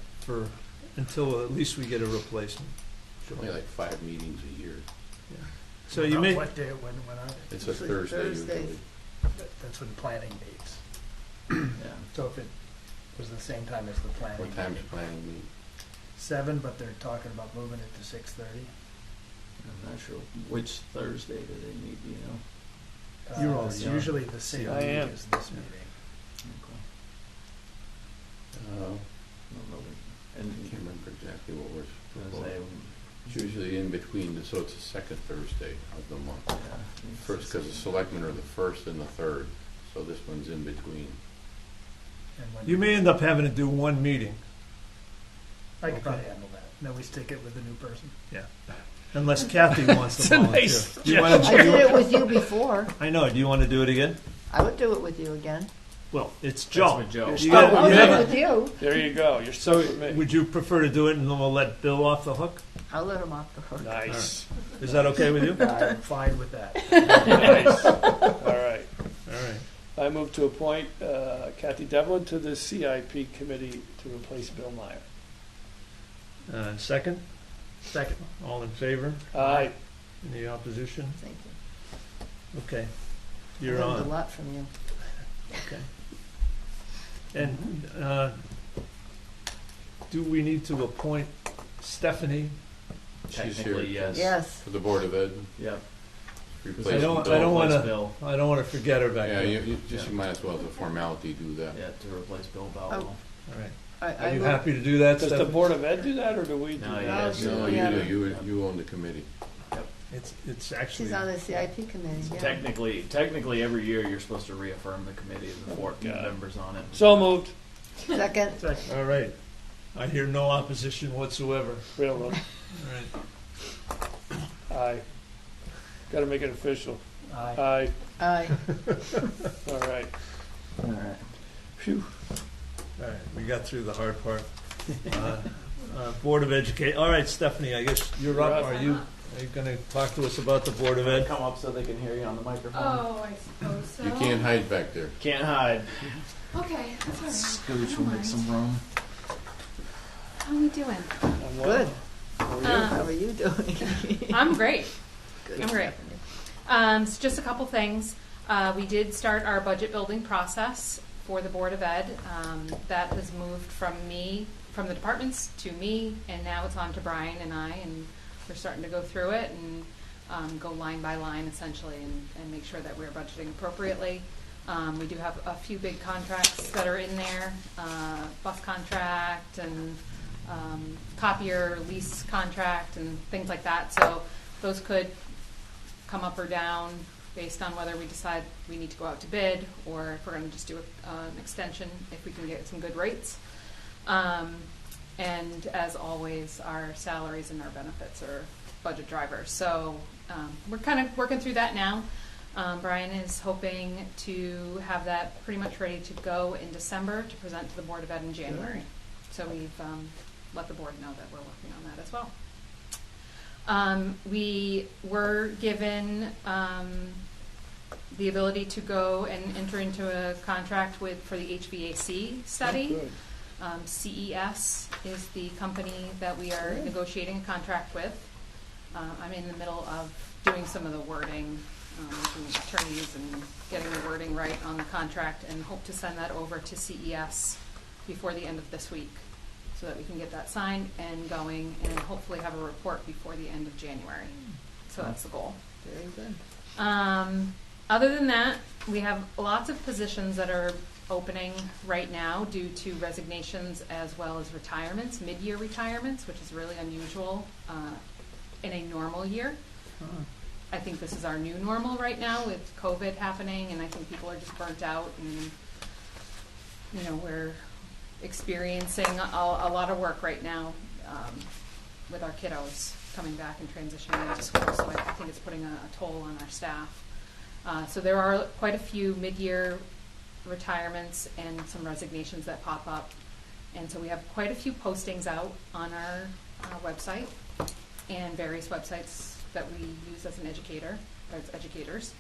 [SPEAKER 1] until at least we get a replacement.
[SPEAKER 5] It's only like 5 meetings a year.
[SPEAKER 1] So you may,
[SPEAKER 7] What day, when are they?
[SPEAKER 5] It's a
[SPEAKER 2] Usually
[SPEAKER 5] Thursday
[SPEAKER 2] Thursdays.
[SPEAKER 5] usually.
[SPEAKER 7] That's when planning meets.
[SPEAKER 6] Yeah.
[SPEAKER 7] So if it was the same time as the planning.
[SPEAKER 5] What time's
[SPEAKER 7] meeting.
[SPEAKER 5] planning meet?
[SPEAKER 7] 7, but they're talking about moving it to 6:30.
[SPEAKER 6] I'm not sure which Thursday do they meet, do you know?
[SPEAKER 1] You're all
[SPEAKER 7] It's
[SPEAKER 1] young.
[SPEAKER 7] usually the same
[SPEAKER 3] I
[SPEAKER 7] week
[SPEAKER 3] am.
[SPEAKER 7] as this meeting.
[SPEAKER 5] I
[SPEAKER 6] I don't know. And
[SPEAKER 5] can't remember exactly what we're
[SPEAKER 6] I was
[SPEAKER 5] proposing.
[SPEAKER 6] gonna
[SPEAKER 5] It's usually in between, so it's the second Thursday of the month.
[SPEAKER 6] say, yeah.
[SPEAKER 5] First, because the selectmen are the first and the third, so this one's in between.
[SPEAKER 7] And when
[SPEAKER 1] you may end up having to do one meeting,
[SPEAKER 7] I could
[SPEAKER 1] Okay.
[SPEAKER 7] probably handle that. Then we stick it with the new person.
[SPEAKER 1] unless Kathy wants to
[SPEAKER 3] It's a
[SPEAKER 1] volunteer.
[SPEAKER 3] nice
[SPEAKER 1] Do you wanna-
[SPEAKER 2] I did it with you before.
[SPEAKER 1] I know, do you want to do it again?
[SPEAKER 2] I would do it with you again.
[SPEAKER 1] Well, it's
[SPEAKER 6] That's
[SPEAKER 1] Joe.
[SPEAKER 6] with Joe.
[SPEAKER 1] You
[SPEAKER 3] Oh,
[SPEAKER 1] gotta-
[SPEAKER 2] I'll
[SPEAKER 1] you
[SPEAKER 2] do it
[SPEAKER 1] haven't-
[SPEAKER 2] with you.
[SPEAKER 3] There you go. You're
[SPEAKER 1] So,
[SPEAKER 3] stuck with me.
[SPEAKER 1] would you prefer to do it and then we'll let Bill off the hook?
[SPEAKER 2] I'll let him off the hook.
[SPEAKER 3] Nice.
[SPEAKER 1] Is that okay with you?
[SPEAKER 7] I'm fine with that.
[SPEAKER 3] Nice. All right.
[SPEAKER 1] All right.
[SPEAKER 3] I move to appoint Kathy Devlin to the CIP committee to replace Bill Meyer.
[SPEAKER 1] Second?
[SPEAKER 7] Second.
[SPEAKER 1] All in favor?
[SPEAKER 3] Aye.
[SPEAKER 1] Any opposition?
[SPEAKER 2] Thank you.
[SPEAKER 1] Okay.
[SPEAKER 2] I
[SPEAKER 1] You're
[SPEAKER 2] learned a
[SPEAKER 1] on.
[SPEAKER 2] lot from you.
[SPEAKER 1] Okay. And do we need to appoint Stephanie?
[SPEAKER 5] She's
[SPEAKER 6] Technically,
[SPEAKER 5] here.
[SPEAKER 6] yes.
[SPEAKER 2] Yes.
[SPEAKER 5] For the Board of Ed,
[SPEAKER 6] Yep.
[SPEAKER 5] replacing
[SPEAKER 1] don't-
[SPEAKER 5] Bill.
[SPEAKER 1] I don't
[SPEAKER 6] Replace
[SPEAKER 1] wanna-
[SPEAKER 6] Bill.
[SPEAKER 1] I don't want to forget her back
[SPEAKER 5] Yeah,
[SPEAKER 1] there.
[SPEAKER 5] you just, you might as well as a formality do that.
[SPEAKER 6] Yeah, to replace Bill Bowell.
[SPEAKER 1] All right.
[SPEAKER 2] I
[SPEAKER 1] Are you
[SPEAKER 2] move-
[SPEAKER 1] happy to do that,
[SPEAKER 3] Does the
[SPEAKER 1] Stephanie?
[SPEAKER 3] Board of Ed do that, or do we do
[SPEAKER 6] No,
[SPEAKER 3] that?
[SPEAKER 6] yes.
[SPEAKER 5] No,
[SPEAKER 2] Yeah.
[SPEAKER 5] you do, you own the committee.
[SPEAKER 1] It's actually,
[SPEAKER 2] She's on the CIP committee, yeah.
[SPEAKER 6] Technically, every year you're supposed to reaffirm the committee and the four
[SPEAKER 3] God.
[SPEAKER 6] members on it.
[SPEAKER 3] So moved.
[SPEAKER 2] Second,
[SPEAKER 1] all right. I hear no opposition whatsoever.
[SPEAKER 3] Real look.
[SPEAKER 1] All right.
[SPEAKER 3] Aye. Got to make it official.
[SPEAKER 7] Aye.
[SPEAKER 3] Aye.
[SPEAKER 2] aye.
[SPEAKER 3] All right.
[SPEAKER 6] All right.
[SPEAKER 3] Phew.
[SPEAKER 1] All right, we got through the hard part. Board of Education. All right, Stephanie, I guess you're up.
[SPEAKER 3] You're up.
[SPEAKER 1] Are you going to talk to us about the Board of Ed?
[SPEAKER 6] Come up so they can hear you on the microphone.
[SPEAKER 8] Oh, I suppose so.
[SPEAKER 5] You can't hide back there.
[SPEAKER 6] Can't hide.
[SPEAKER 8] Okay, that's all right.
[SPEAKER 6] Scooch will
[SPEAKER 8] Never
[SPEAKER 6] make some room.
[SPEAKER 8] How are we doing?
[SPEAKER 3] I'm well.
[SPEAKER 2] Good.
[SPEAKER 3] How are you?
[SPEAKER 2] How are you doing?
[SPEAKER 8] I'm great.
[SPEAKER 2] Good.
[SPEAKER 8] I'm great. So just a couple things. We did start our budget building process for the Board of Ed. That has moved from the departments to me, and now it's on to Brian and I, and we're starting to go through it and go line by line essentially and make sure that we're budgeting appropriately. We do have a few big contracts that are in there, bus contract and copier lease contract and things like that. So those could come up or down based on whether we decide we need to go out to bid or if we're going to just do an extension if we can get some good rates. And as always, our salaries and our benefits are budget drivers. So we're kind of working through that now. Brian is hoping to have that pretty much ready to go in December to present to the Board of Ed in January. So we've let the board know that we're working on that as well. We were given the ability to go and enter into a contract for the HVAC study.
[SPEAKER 3] Good.
[SPEAKER 8] CES is the company that we are negotiating a contract with. I'm in the middle of doing some of the wording, with the attorneys and getting the wording right on the contract, and hope to send that over to CES before the end of this week so that we can get that signed and going and hopefully have a report before the end of January. So that's the goal.
[SPEAKER 2] Very good.
[SPEAKER 8] Other than that, we have lots of positions that are opening right now due to resignations as well as retirements, mid-year retirements, which is really unusual in a normal year. I think this is our new normal right now with COVID happening, and I think people are just burnt out, and we're experiencing a lot of work right now with our kiddos coming back and transitioning into school. So I think it's putting a toll on our staff. So there are quite a few mid-year retirements and some resignations that pop up. And so we have quite a few postings out on our website and various websites that we use as educators.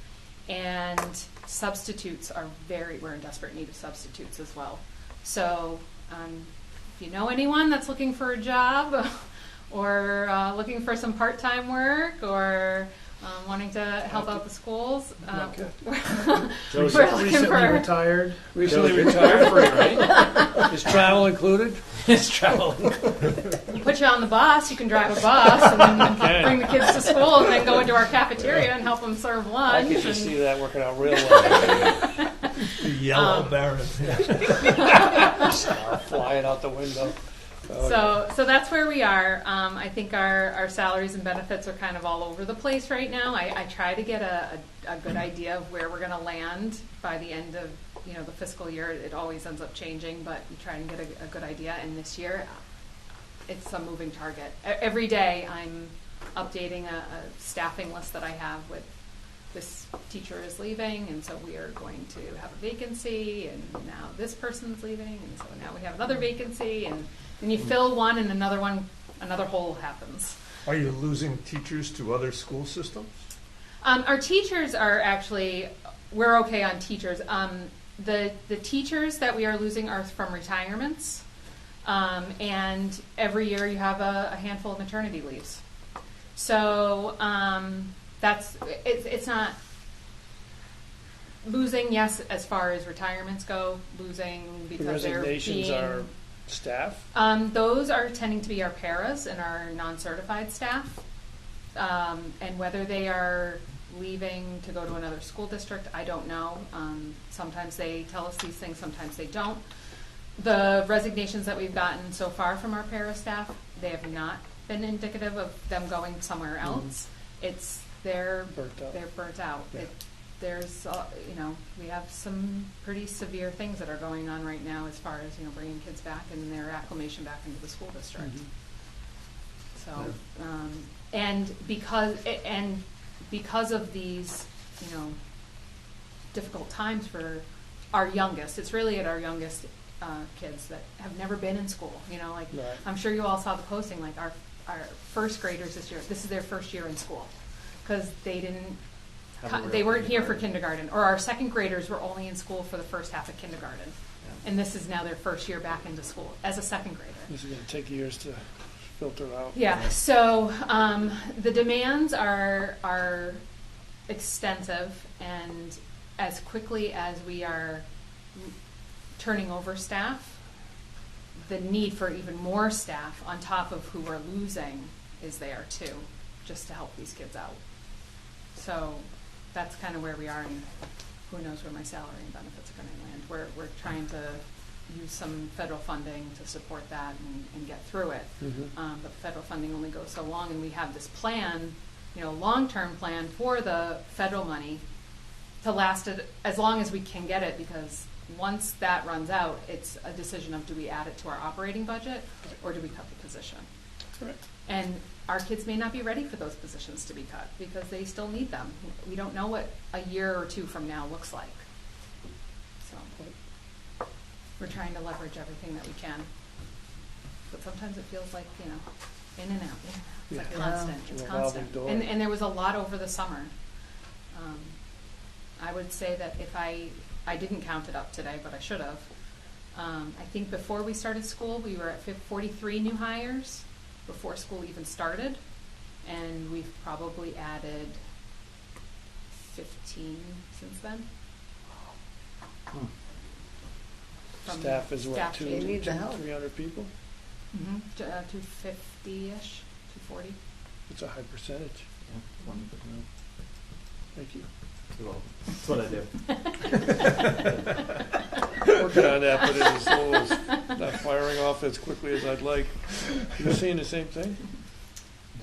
[SPEAKER 8] And substitutes we're in desperate need of substitutes as well. So if you know anyone that's looking for a job or looking for some part-time work, or wanting to help out the schools.
[SPEAKER 3] Joe's
[SPEAKER 8] We're looking
[SPEAKER 7] Recently
[SPEAKER 8] for
[SPEAKER 7] retired.
[SPEAKER 3] recently retired, right? Is travel included?
[SPEAKER 6] It's traveling.
[SPEAKER 8] put you on the bus. You can drive a bus and then
[SPEAKER 3] Okay.
[SPEAKER 8] bring the kids to school, and then go into our cafeteria and help them serve
[SPEAKER 3] I
[SPEAKER 8] lunch.
[SPEAKER 3] could just
[SPEAKER 8] and-
[SPEAKER 3] see that working out real well.
[SPEAKER 1] The yellow baron.
[SPEAKER 3] Flying out the window. Oh,
[SPEAKER 8] So that's where we are. I think our salaries and benefits are kind of all over the place right now. I try to get a good idea of where we're going to land by the end of the fiscal year. It always ends up changing, but you try and get a good idea. And this year, it's a moving target. Every day, I'm updating a staffing list that I have with this teacher is leaving, and so we are going to have a vacancy, and now this person's leaving, and so now we have another vacancy, and then you fill one, and another hole happens.
[SPEAKER 1] Are you losing teachers to other school systems?
[SPEAKER 8] Our teachers are actually, we're okay on teachers. The teachers that we are losing are from retirements, and every year you have a handful of maternity leaves. So it's not losing, yes, as far as retirements go, losing
[SPEAKER 3] The
[SPEAKER 8] because they're
[SPEAKER 3] resignations
[SPEAKER 8] being...
[SPEAKER 3] are staff?
[SPEAKER 8] Those are tending to be our paras and our non-certified staff. And whether they are leaving to go to another school district, I don't know. Sometimes they tell us these things, sometimes they don't. The resignations that we've gotten so far from our para staff, they have not been indicative of them going somewhere else. It's they're burnt out.
[SPEAKER 3] Yeah.
[SPEAKER 8] There's we have some pretty severe things that are going on right now as far as bringing kids back and their acclimation back into the school district. So and because of these difficult times for our youngest, it's really at our youngest kids that have never been in school.
[SPEAKER 3] Right.
[SPEAKER 8] I'm sure you all saw the posting, like our first graders this year. This is their first year in school because they weren't here for kindergarten, or our second graders were only in school for the first half of kindergarten, and this is now their first year back into school as a second grader.
[SPEAKER 3] This is going to take years to filter out.
[SPEAKER 8] Yeah. So the demands are extensive, and as quickly as we are turning over staff, the need for even more staff on top of who we're losing is there too, just to help these kids out. So that's kind of where we are, and who knows where my salary and benefits are going to land. We're trying to use some federal funding to support that and get through it. But the federal funding only goes so long, and we have this plan, long-term plan for the federal money to last as long as we can get it, because once that runs out, it's a decision of do we add it to our operating budget or do we cut the position.
[SPEAKER 3] Correct.
[SPEAKER 8] And our kids may not be ready for those positions to be cut because they still need them. We don't know what a year or two from now looks like. So we're trying to leverage everything that we can. But sometimes it feels like, in and out. It's like constant. It's
[SPEAKER 3] Revolving
[SPEAKER 8] constant.
[SPEAKER 3] door.
[SPEAKER 8] And there was a lot over the summer. I would say that if I didn't count it up today, but I should have. I think before we started school, we were at 43 new hires before school even started, and we've probably added 15 since then. From
[SPEAKER 3] Staff is what,
[SPEAKER 8] staff changes.
[SPEAKER 2] They need the help.
[SPEAKER 3] 300 people?
[SPEAKER 8] 250-ish, 240.
[SPEAKER 3] It's a high percentage. Thank you.
[SPEAKER 6] That's what I do.
[SPEAKER 3] Working on that, but it is not firing off as quickly as I'd like. You're seeing the same thing?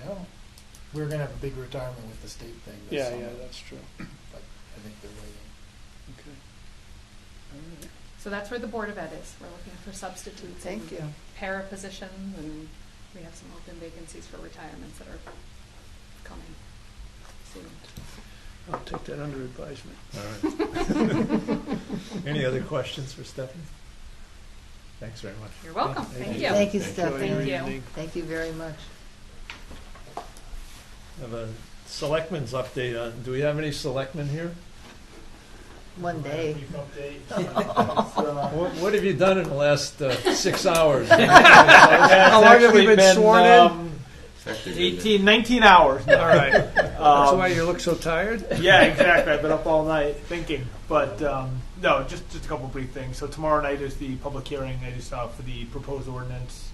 [SPEAKER 4] No. We're going to have a big retirement with the state thing this
[SPEAKER 3] Yeah,
[SPEAKER 4] summer.
[SPEAKER 3] that's true.
[SPEAKER 4] But I think they're waiting.
[SPEAKER 3] Okay. All right.
[SPEAKER 8] So that's where the Board of Ed is. We're looking for substitutes.
[SPEAKER 2] Thank you.
[SPEAKER 8] Para positions, and we have some open vacancies for retirements that are coming soon.
[SPEAKER 3] I'll take that under advisement.
[SPEAKER 1] All right. Any other questions for Stephanie? Thanks very much.
[SPEAKER 8] You're welcome. Thank you.
[SPEAKER 2] Thank you,
[SPEAKER 3] Enjoy
[SPEAKER 2] Stephanie.
[SPEAKER 3] your
[SPEAKER 8] Thank you.
[SPEAKER 3] evening.
[SPEAKER 2] Thank you very much.
[SPEAKER 1] I have a selectmen's update on. Do we have any selectmen here?
[SPEAKER 2] One day.
[SPEAKER 1] What have you done in the last 6 hours?
[SPEAKER 3] How long have you been sworn in?
[SPEAKER 5] Actually,
[SPEAKER 9] 19 hours.
[SPEAKER 3] All right. That's
[SPEAKER 9] Um,
[SPEAKER 3] why you look so tired?
[SPEAKER 9] Yeah, exactly. I've been up all night thinking. But no, just a couple brief things. So tomorrow night is the public hearing I just saw for the proposed ordinance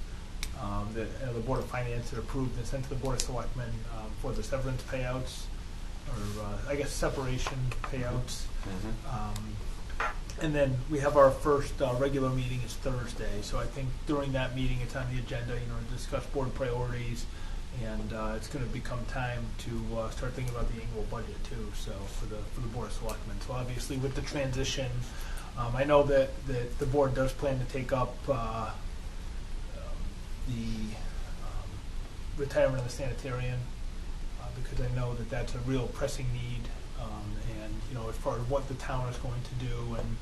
[SPEAKER 9] that the Board of Finance had approved and sent to the Board of Selectmen for the severance payouts, or I guess separation payouts. And then we have our first regular meeting is Thursday. So I think during that meeting, it's on the agenda, to discuss board priorities. And it's going to become time to start thinking about the annual budget too. So for the Board of Selectmen. So obviously with the transition, I know that the board does plan to take up the retirement of the sanitarian because I know that that's a real pressing need. And as far as what the town is going to do, and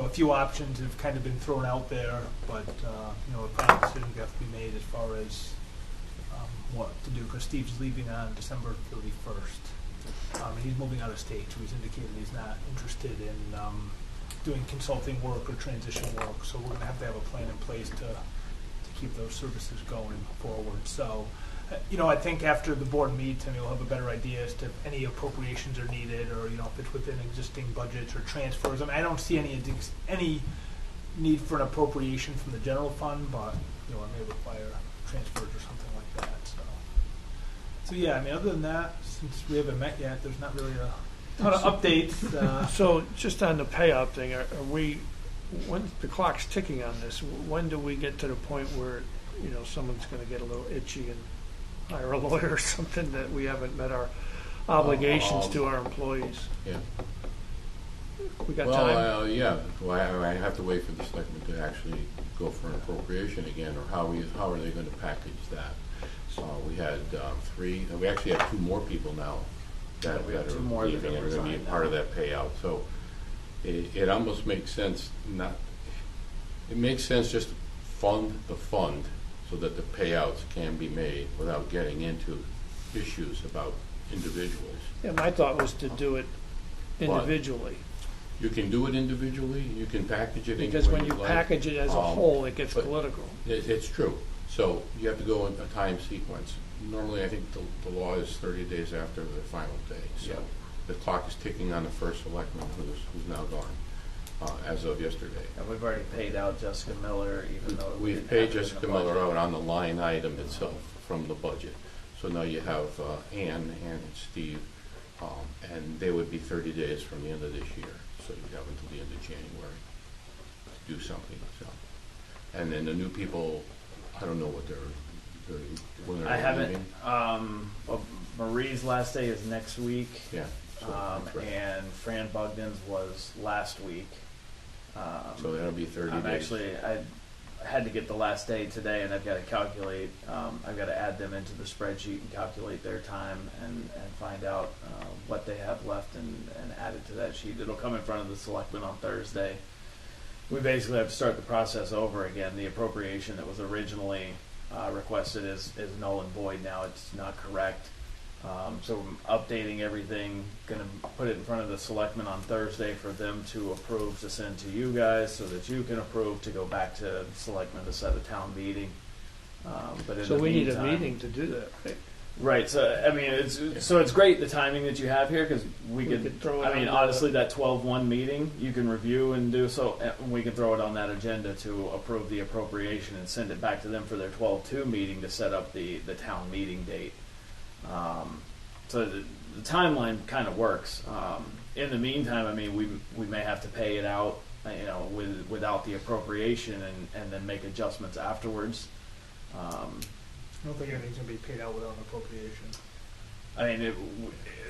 [SPEAKER 9] a few options have kind of been thrown out there, but a final decision has to be made as far as what to do, because Steve's leaving on December 31st. And he's moving out of state, so he's indicated he's not interested in doing consulting work or transition work. So we're going to have a plan in place to keep those services going forward. So, I think after the board meets, we'll have a better idea as to if any appropriations are needed, or if it's within existing budgets or transfers. I don't see any need for an appropriation from the general fund, but it may require transfers or something like that. So yeah, other than that, since we haven't met yet, there's not really a ton of updates.
[SPEAKER 3] So just on the payout thing, are we, when the clock's ticking on this, when do we get to the point where, someone's going to get a little itchy and hire a lawyer or something, that we haven't met our obligations to our employees?
[SPEAKER 5] yeah.
[SPEAKER 3] We got time?
[SPEAKER 5] Well, yeah. Well, I have to wait for the selectmen to actually go for an appropriation again, or how are they going to package that? We had 3, and we actually have 2 more people now that
[SPEAKER 6] we have
[SPEAKER 5] are
[SPEAKER 6] 2 more that
[SPEAKER 5] leaving
[SPEAKER 6] are
[SPEAKER 5] and are going to be
[SPEAKER 6] resigned
[SPEAKER 5] part of
[SPEAKER 6] now.
[SPEAKER 5] that payout. So it almost makes sense it makes sense just to fund the fund so that the payouts can be made without getting into issues about individuals.
[SPEAKER 3] Yeah, my thought was to do it individually.
[SPEAKER 5] You can do it individually, you can package it any
[SPEAKER 3] Because
[SPEAKER 5] way
[SPEAKER 3] when you
[SPEAKER 5] like.
[SPEAKER 3] package it as a whole, it gets
[SPEAKER 5] but-
[SPEAKER 3] political.
[SPEAKER 5] It's true. So you have to go in a time sequence. Normally, I think the law is 30 days after the final day. So
[SPEAKER 6] Yeah.
[SPEAKER 5] the clock is ticking on the first selectman who's now gone, as of yesterday.
[SPEAKER 6] And we've already paid out Jessica Miller, even though we
[SPEAKER 5] We've
[SPEAKER 6] didn't
[SPEAKER 5] paid
[SPEAKER 6] have it in
[SPEAKER 5] Jessica
[SPEAKER 6] the
[SPEAKER 5] Miller
[SPEAKER 6] budget.
[SPEAKER 5] out on the line item itself from the budget. So now you have Ann and Steve, and they would be 30 days from the end of this year. So you have until the end of January to do something. So, and then the new people, I don't know what when
[SPEAKER 6] I
[SPEAKER 5] they're
[SPEAKER 6] haven't.
[SPEAKER 5] leaving.
[SPEAKER 6] Well, Marie's last day is next week,
[SPEAKER 5] Yeah. So, that's right.
[SPEAKER 6] and Fran Bugden's was last week.
[SPEAKER 5] So that'll be 30
[SPEAKER 6] I'm
[SPEAKER 5] days.
[SPEAKER 6] actually, I had to get the last day today, and I've got to calculate. I've got to add them into the spreadsheet and calculate their time and find out what they have left and add it to that sheet. It'll come in front of the selectmen on Thursday. We basically have to start the process over again. The appropriation that was originally requested is null and void now. It's not correct. So I'm updating everything, going to put it in front of the selectmen on Thursday for them to approve to send to you guys so that you can approve to go back to the selectmen to set a town meeting. But in
[SPEAKER 3] So
[SPEAKER 6] the
[SPEAKER 3] we need a
[SPEAKER 6] meantime-
[SPEAKER 3] meeting to do that, right?
[SPEAKER 6] Right. So I mean, it's great the timing that you have here because we could
[SPEAKER 3] throw it
[SPEAKER 6] I mean,
[SPEAKER 3] on
[SPEAKER 6] honestly, that 12-1 meeting you can review and do so. We can throw it on that agenda to approve the appropriation and send it back to them for their 12-2 meeting to set up the town meeting date. So the timeline kind of works. In the meantime, I mean, we may have to pay it out, without the appropriation and then make adjustments afterwards.
[SPEAKER 9] I don't think anything's going to be paid out without an appropriation.
[SPEAKER 6] I mean,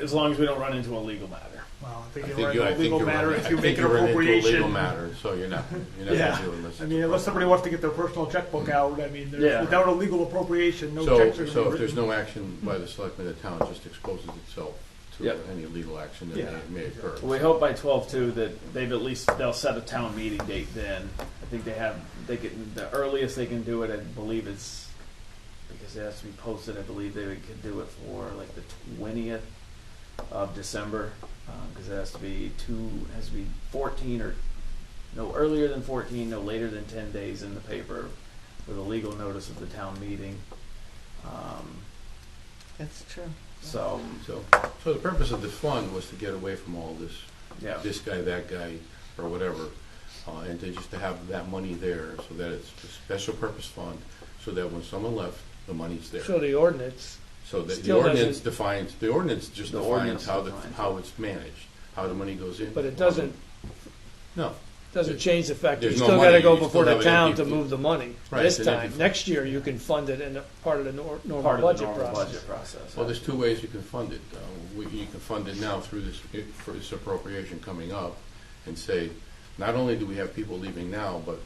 [SPEAKER 6] as long as we don't run into a legal matter.
[SPEAKER 9] Well, I think
[SPEAKER 5] I
[SPEAKER 9] you're
[SPEAKER 5] think
[SPEAKER 9] right
[SPEAKER 5] you-
[SPEAKER 9] in
[SPEAKER 5] I
[SPEAKER 9] a
[SPEAKER 5] think
[SPEAKER 9] legal
[SPEAKER 5] you're
[SPEAKER 9] matter
[SPEAKER 5] right.
[SPEAKER 9] if
[SPEAKER 5] I
[SPEAKER 9] you
[SPEAKER 5] think
[SPEAKER 9] make an
[SPEAKER 5] you run into a
[SPEAKER 9] appropriation.
[SPEAKER 5] legal matter, so you're not
[SPEAKER 9] Yeah.
[SPEAKER 5] gonna do it unless.
[SPEAKER 9] I mean, unless somebody wants to get their personal checkbook out, I mean,
[SPEAKER 6] Yeah.
[SPEAKER 9] without a legal appropriation, no checks are going to be
[SPEAKER 5] So if
[SPEAKER 9] written.
[SPEAKER 5] there's no action by the selectmen, the town just exposes itself to
[SPEAKER 6] Yep.
[SPEAKER 5] any legal action that
[SPEAKER 9] Yeah.
[SPEAKER 5] may occur.
[SPEAKER 6] We hope by 12/2 that they'll set a town meeting date then. I think the earliest they can do it, I believe is, because it has to be posted, I believe they could do it for like the 20th of December, because it has to be 14 or no earlier than 14, no later than 10 days in the paper for the legal notice of the town meeting.
[SPEAKER 2] That's true.
[SPEAKER 6] So,
[SPEAKER 5] So the purpose of this fund was to get away from all this,
[SPEAKER 6] yeah.
[SPEAKER 5] this guy, that guy, or whatever, and to just to have that money there, so that it's a special purpose fund, so that when someone left, the money's there.
[SPEAKER 3] So the ordinance,
[SPEAKER 5] So the
[SPEAKER 3] still
[SPEAKER 5] ordinance
[SPEAKER 3] doesn't-
[SPEAKER 5] defines, the ordinance just
[SPEAKER 6] The
[SPEAKER 5] defines
[SPEAKER 6] ordinance
[SPEAKER 5] how
[SPEAKER 6] defines
[SPEAKER 5] how it's managed, how the money goes in.
[SPEAKER 3] but it doesn't
[SPEAKER 5] No.
[SPEAKER 3] change the fact that you
[SPEAKER 5] There's no
[SPEAKER 3] still gotta
[SPEAKER 5] money,
[SPEAKER 3] go
[SPEAKER 5] you
[SPEAKER 3] before
[SPEAKER 5] still
[SPEAKER 3] the
[SPEAKER 5] have an
[SPEAKER 3] town
[SPEAKER 5] empty-
[SPEAKER 3] to move the money
[SPEAKER 5] Right,
[SPEAKER 3] this
[SPEAKER 5] it's an
[SPEAKER 3] time.
[SPEAKER 5] empty-
[SPEAKER 3] Next year, you can fund it in a part of the normal
[SPEAKER 6] Part of the
[SPEAKER 3] budget
[SPEAKER 6] normal
[SPEAKER 3] process.
[SPEAKER 6] budget process.
[SPEAKER 5] Well, there's two ways you can fund it. You can fund it now through for this appropriation coming up, and say, not only do we have people leaving now, but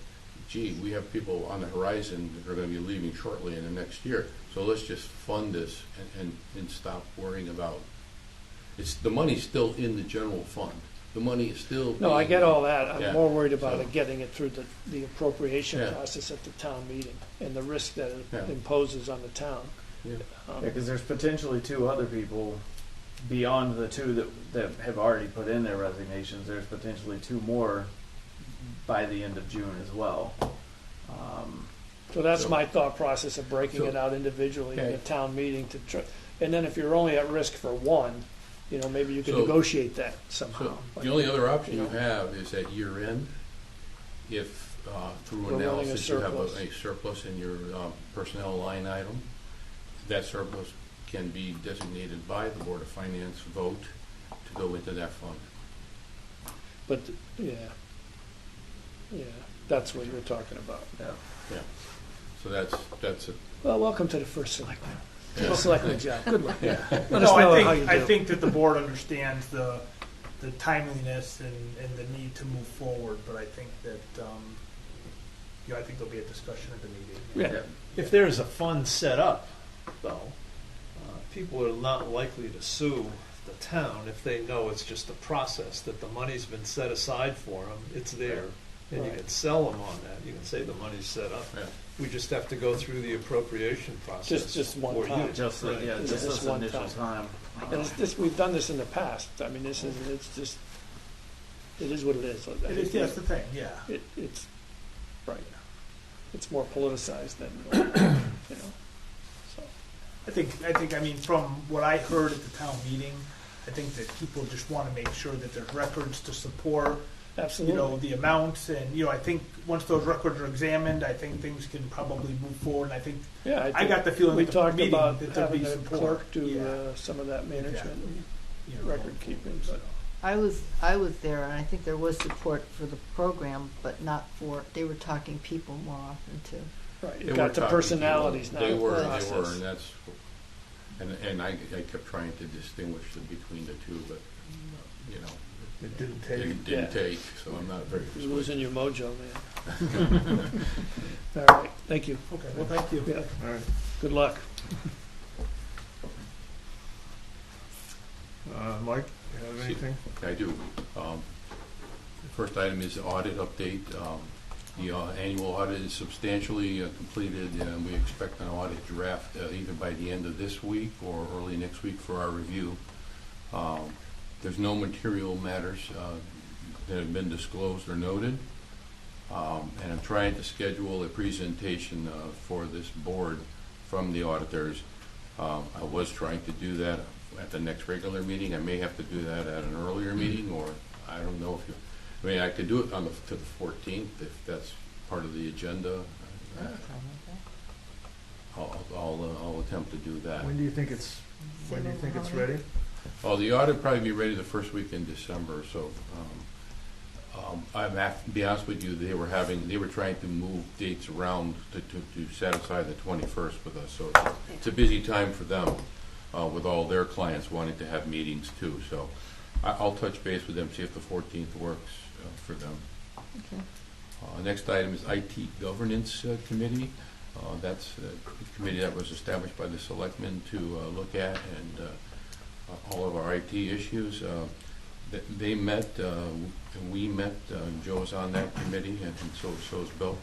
[SPEAKER 5] gee, we have people on the horizon that are going to be leaving shortly in the next year. So let's just fund this and stop worrying about. The money's still in the general fund. The money is still.
[SPEAKER 3] No, I get all that. I'm
[SPEAKER 5] Yeah.
[SPEAKER 3] more worried about
[SPEAKER 5] So-
[SPEAKER 3] it getting it through the appropriation
[SPEAKER 5] Yeah.
[SPEAKER 3] process at the town meeting and the risk that it
[SPEAKER 5] Yeah.
[SPEAKER 3] imposes on the town.
[SPEAKER 5] Yeah.
[SPEAKER 3] Um,
[SPEAKER 6] Because there's potentially two other people beyond the two that have already put in their resignations. There's potentially two more by the end of June as well.
[SPEAKER 3] So that's
[SPEAKER 5] So-
[SPEAKER 3] my thought process of breaking
[SPEAKER 5] So-
[SPEAKER 3] it out individually in
[SPEAKER 5] Okay.
[SPEAKER 3] a town meeting to try. And then if you're only at risk for one, maybe you could
[SPEAKER 5] So-
[SPEAKER 3] negotiate that somehow.
[SPEAKER 5] So the only other option
[SPEAKER 3] you
[SPEAKER 5] you
[SPEAKER 3] know.
[SPEAKER 5] have is at year end, if through
[SPEAKER 3] We're running a
[SPEAKER 5] analysis you have
[SPEAKER 3] surplus.
[SPEAKER 5] a surplus in your personnel line item, that surplus can be designated by the Board of Finance vote to go into that fund.
[SPEAKER 3] But, yeah, that's what you're talking about.
[SPEAKER 6] Yeah.
[SPEAKER 5] So that's it.
[SPEAKER 3] Well, welcome to the first selectman.
[SPEAKER 5] Yeah.
[SPEAKER 3] Selectman job. Good luck.
[SPEAKER 5] Yeah.
[SPEAKER 3] Let us
[SPEAKER 9] No,
[SPEAKER 3] know how you do.
[SPEAKER 9] I think that the board understands the timeliness and the need to move forward, but I think that, I think there'll be a discussion at the meeting.
[SPEAKER 3] Yeah.
[SPEAKER 1] If there's a fund set up, though, people are not likely to sue the town if they know it's just a process, that the money's been set aside for them, it's there, and you
[SPEAKER 3] Right.
[SPEAKER 1] can sell them on that. You can say the money's set up.
[SPEAKER 5] Yeah.
[SPEAKER 1] We just have to go through the appropriation process.
[SPEAKER 3] Just one
[SPEAKER 1] for
[SPEAKER 3] time.
[SPEAKER 1] you.
[SPEAKER 6] Just
[SPEAKER 1] Right.
[SPEAKER 3] It's
[SPEAKER 6] just
[SPEAKER 3] just
[SPEAKER 6] this
[SPEAKER 3] one
[SPEAKER 6] initial
[SPEAKER 3] time.
[SPEAKER 6] time.
[SPEAKER 3] And it's this, we've done this in the past. I mean, it is what it is.
[SPEAKER 9] It is, that's the thing, yeah.
[SPEAKER 3] It's, right. It's more politicized than, so.
[SPEAKER 9] I think, from what I heard at the town meeting, I think that people just want to make sure that there's records to support,
[SPEAKER 3] Absolutely.
[SPEAKER 9] the amounts, and, I think once those records are examined, I think things can probably move forward, and I think,
[SPEAKER 3] Yeah,
[SPEAKER 9] I got the feeling
[SPEAKER 3] we
[SPEAKER 9] at the
[SPEAKER 3] talked
[SPEAKER 9] meeting
[SPEAKER 3] about
[SPEAKER 9] that there'd
[SPEAKER 3] having
[SPEAKER 9] be
[SPEAKER 3] the
[SPEAKER 9] support.
[SPEAKER 3] clerk do
[SPEAKER 9] Yeah.
[SPEAKER 3] some of that management,
[SPEAKER 9] Exactly.
[SPEAKER 3] record keeping, but.
[SPEAKER 2] I was there, and I think there was support for the program, but not for, they were talking people more often too.
[SPEAKER 3] Right,
[SPEAKER 5] They
[SPEAKER 3] you
[SPEAKER 5] were
[SPEAKER 3] got the
[SPEAKER 5] talking
[SPEAKER 3] personalities now.
[SPEAKER 5] people. They
[SPEAKER 3] the
[SPEAKER 5] were,
[SPEAKER 3] process.
[SPEAKER 5] and that's, and I kept trying to distinguish between the two, but,
[SPEAKER 1] It didn't
[SPEAKER 5] it
[SPEAKER 1] take.
[SPEAKER 5] didn't
[SPEAKER 3] Yeah.
[SPEAKER 5] take, so I'm not very
[SPEAKER 3] You're losing your mojo, man.
[SPEAKER 5] persuaded.
[SPEAKER 3] All right, thank you.
[SPEAKER 9] Okay, well, thank you.
[SPEAKER 3] Yeah,
[SPEAKER 1] All right.
[SPEAKER 3] good luck.
[SPEAKER 1] Mike, you have anything?
[SPEAKER 5] I do. The first item is the audit update. The annual audit is substantially completed, and we expect an audit draft either by the end of this week or early next week for our review. There's no material matters that have been disclosed or noted. And I'm trying to schedule a presentation for this board from the auditors. I was trying to do that at the next regular meeting. I may have to do that at an earlier meeting, or I don't know if I could do it to the 14th if that's part of the agenda. I'll attempt to do that.
[SPEAKER 1] When do you think it's ready?
[SPEAKER 5] Oh, the audit will probably be ready the first week in December, so, to be honest with you, they were trying to move dates around to satisfy the 21st with us, so it's a busy time for them, with all their clients wanting to have meetings too, so I'll touch base with them, see if the 14th works for them.
[SPEAKER 2] Okay.
[SPEAKER 5] Next item is IT Governance Committee. That's a committee that was established by the Selectmen to look at and all of our IT issues. They met, and we met. Joe's on that committee, and so is Bill,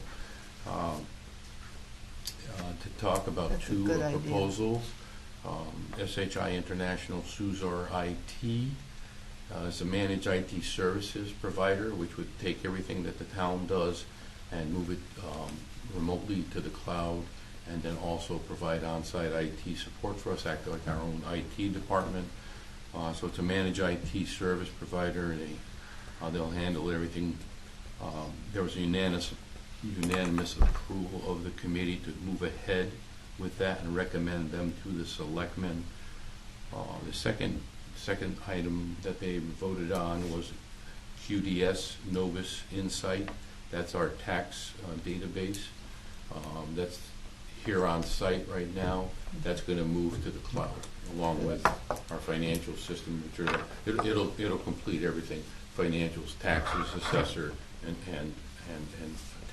[SPEAKER 5] to talk about
[SPEAKER 2] That's a
[SPEAKER 5] two
[SPEAKER 2] good idea.
[SPEAKER 5] proposals. SHI International Suzor IT is a managed IT services provider, which would take everything that the town does and move it remotely to the cloud and then also provide on-site IT support for us, act like our own IT department. So it's a managed IT service provider. They'll handle everything. There was a unanimous approval of the committee to move ahead with that and recommend them to the selectmen. The second item that they voted on was QDS Novus Insight. That's our tax database. That's here on site right now. That's going to move to the cloud, along with our financial system, which it'll complete everything: financials, taxes, assessor, and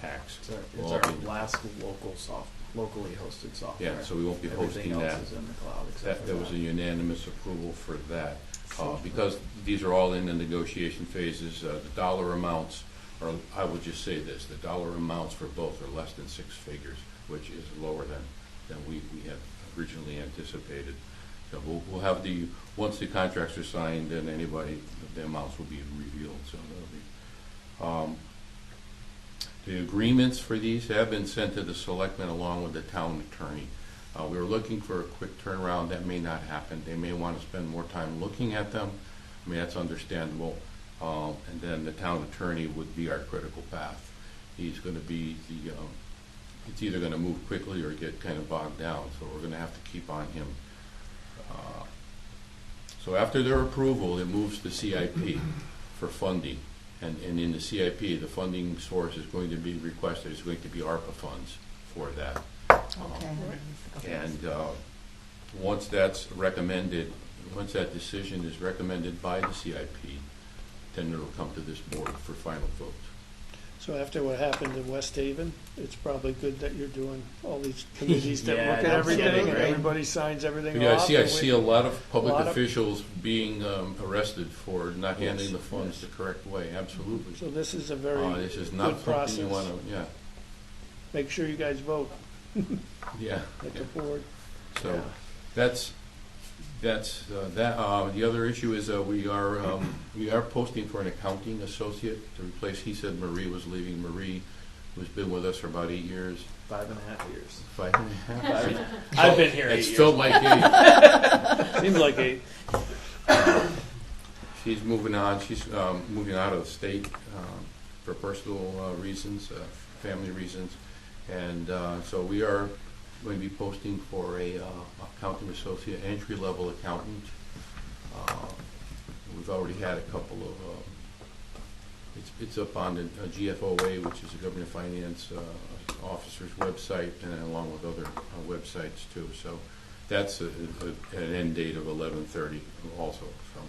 [SPEAKER 5] tax.
[SPEAKER 6] It's our last locally hosted software.
[SPEAKER 5] Yeah, so we won't be hosting
[SPEAKER 6] Everything
[SPEAKER 5] that.
[SPEAKER 6] else is in the cloud except
[SPEAKER 5] That
[SPEAKER 6] for
[SPEAKER 5] there was a unanimous approval for that. Because these are all in the negotiation phases, the dollar amounts, or I would just say this, the dollar amounts for both are less than 6 figures, which is lower than we had originally anticipated. So we'll have once the contracts are signed, then the amounts will be revealed. So that'll be, the agreements for these have been sent to the selectmen along with the town attorney. We were looking for a quick turnaround. That may not happen. They may want to spend more time looking at them. I mean, that's understandable. And then the town attorney would be our critical path. He's going to be it's either going to move quickly or get kind of bogged down. So we're going to have to keep on him. So after their approval, it moves to CIP for funding. And in the CIP, the funding source is going to be requested. It's going to be ARPA funds for that.
[SPEAKER 2] Okay.
[SPEAKER 5] And once that's recommended, once that decision is recommended by the CIP, then it'll come to this board for final vote.
[SPEAKER 3] So after what happened in West Haven, it's probably good that you're doing all these committees that
[SPEAKER 6] Yeah,
[SPEAKER 3] look at everything and
[SPEAKER 2] absolutely.
[SPEAKER 3] everybody signs everything
[SPEAKER 5] Yeah,
[SPEAKER 3] off.
[SPEAKER 5] I
[SPEAKER 3] and
[SPEAKER 5] see a lot of public
[SPEAKER 3] lot of-
[SPEAKER 5] officials being arrested for not
[SPEAKER 3] Yes,
[SPEAKER 5] handling the funds
[SPEAKER 3] yes.
[SPEAKER 5] the correct way. Absolutely.
[SPEAKER 3] So this is a very
[SPEAKER 5] This is
[SPEAKER 3] good
[SPEAKER 5] not something
[SPEAKER 3] process.
[SPEAKER 5] you want to, yeah,
[SPEAKER 3] Make sure you guys vote
[SPEAKER 5] yeah.
[SPEAKER 3] at the board.
[SPEAKER 5] So
[SPEAKER 3] Yeah.
[SPEAKER 5] that's that. The other issue is we are posting for an accounting associate to replace. He said Marie was leaving. Marie, who's been with us for about 8 years.
[SPEAKER 6] 5.5 years.
[SPEAKER 5] 5.5.
[SPEAKER 6] I've been here 8
[SPEAKER 5] It's
[SPEAKER 6] years.
[SPEAKER 5] felt like 8.
[SPEAKER 3] Seems like a
[SPEAKER 5] She's moving on. She's moving out of the state for personal reasons, family reasons, and so we are going to be posting for a accounting associate, entry-level accountant. We've already had a couple of. It's up on the GFOA, which is the Government Finance Officer's website, and then along with other websites too. So that's an end date of 11/30 also. So.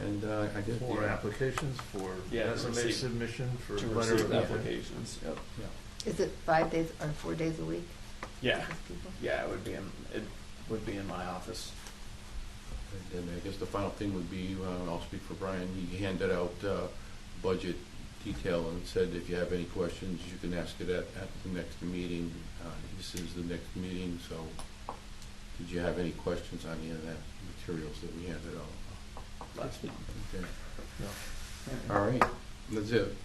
[SPEAKER 5] And I guess
[SPEAKER 1] For applications, for
[SPEAKER 6] Yeah,
[SPEAKER 1] resume
[SPEAKER 6] receive-
[SPEAKER 1] submission, for
[SPEAKER 6] To
[SPEAKER 1] letter
[SPEAKER 6] receive
[SPEAKER 1] of intent.
[SPEAKER 6] applications. Yep.
[SPEAKER 2] Is it 5 days or 4 days a week?
[SPEAKER 6] Yeah.
[SPEAKER 2] for these people?
[SPEAKER 6] Yeah, it would be in my office.
[SPEAKER 5] And then I guess the final thing would be, I'll speak for Brian, he handed out budget detail and said if you have any questions, you can ask it at the next meeting. This is the next meeting, so did you have any questions on any of that materials that we handed out?
[SPEAKER 6] Last week.
[SPEAKER 5] Okay.
[SPEAKER 1] No.
[SPEAKER 5] All right, that's it.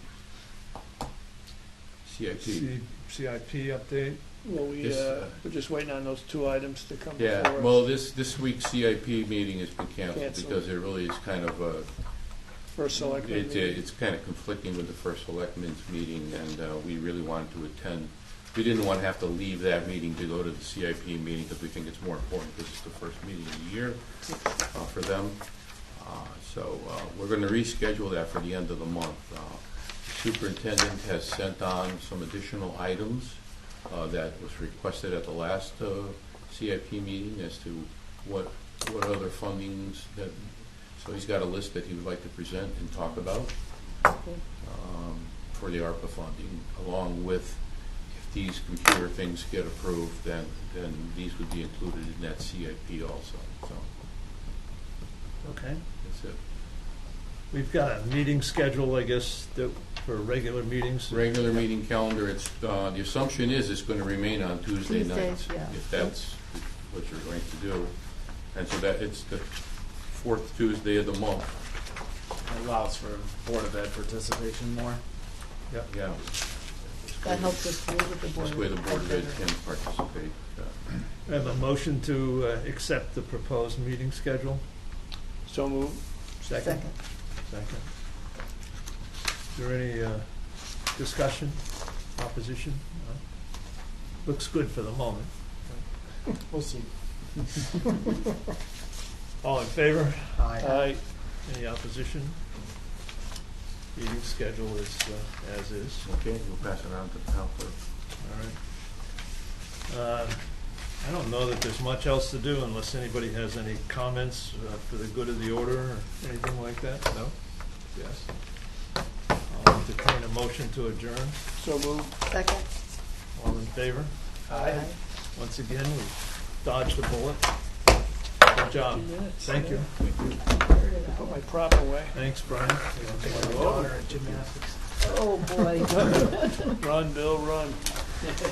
[SPEAKER 5] CIP.
[SPEAKER 1] CIP update.
[SPEAKER 3] well,
[SPEAKER 5] This,
[SPEAKER 3] we're just waiting on those 2 items to come
[SPEAKER 5] Yeah,
[SPEAKER 3] before us.
[SPEAKER 5] well, this week's CIP meeting has been canceled
[SPEAKER 3] Canceled.
[SPEAKER 5] because it really is kind of
[SPEAKER 3] First selectmen meeting.
[SPEAKER 5] it's kind of conflicting with the first selectmen's meeting, and we really wanted to attend. We didn't want to have to leave that meeting to go to the CIP meeting because we think it's more important because it's the first meeting of the year for them. So we're going to reschedule that for the end of the month. The superintendent has sent on some additional items that was requested at the last CIP meeting as to what other fundings that. So he's got a list that he would like to present and talk about for the ARPA funding, along with if these computer things get approved, then these would be included in that CIP also. So
[SPEAKER 1] Okay.
[SPEAKER 5] that's it.
[SPEAKER 1] We've got a meeting schedule, I guess, for regular meetings.
[SPEAKER 5] Regular meeting calendar. It's the assumption is it's going to remain on Tuesday
[SPEAKER 2] Tuesdays,
[SPEAKER 5] nights,
[SPEAKER 2] yeah.
[SPEAKER 5] if that's what you're going to do, and so that it's the 4th Tuesday of the month.
[SPEAKER 6] It allows for Board of Ed participation more.
[SPEAKER 1] Yep.
[SPEAKER 5] Yeah.
[SPEAKER 2] That helps us deal with the board.
[SPEAKER 5] This way the board
[SPEAKER 2] better.
[SPEAKER 5] can participate.
[SPEAKER 1] I have a motion to accept the proposed meeting schedule.
[SPEAKER 3] So move.
[SPEAKER 1] Second. Is there any discussion, opposition? No? Looks good for the moment.
[SPEAKER 4] We'll see.
[SPEAKER 1] All in favor?
[SPEAKER 3] Aye.
[SPEAKER 1] Any opposition? Meeting schedule is as is.
[SPEAKER 5] Okay, we'll pass it on to the town clerk.
[SPEAKER 1] All right. I don't know that there's much else to do unless anybody has any comments for the good of the order or anything like that. No? Yes? I'll entertain a motion to adjourn.
[SPEAKER 3] So move.
[SPEAKER 2] Second.
[SPEAKER 1] All in favor?
[SPEAKER 3] Aye.
[SPEAKER 1] Once again, we dodged a bullet. Good job. Thank you.
[SPEAKER 3] Put my prop away.
[SPEAKER 1] Thanks, Brian.
[SPEAKER 7] Daughter at gymnastics.
[SPEAKER 2] Oh, boy.
[SPEAKER 3] Run, Bill, run.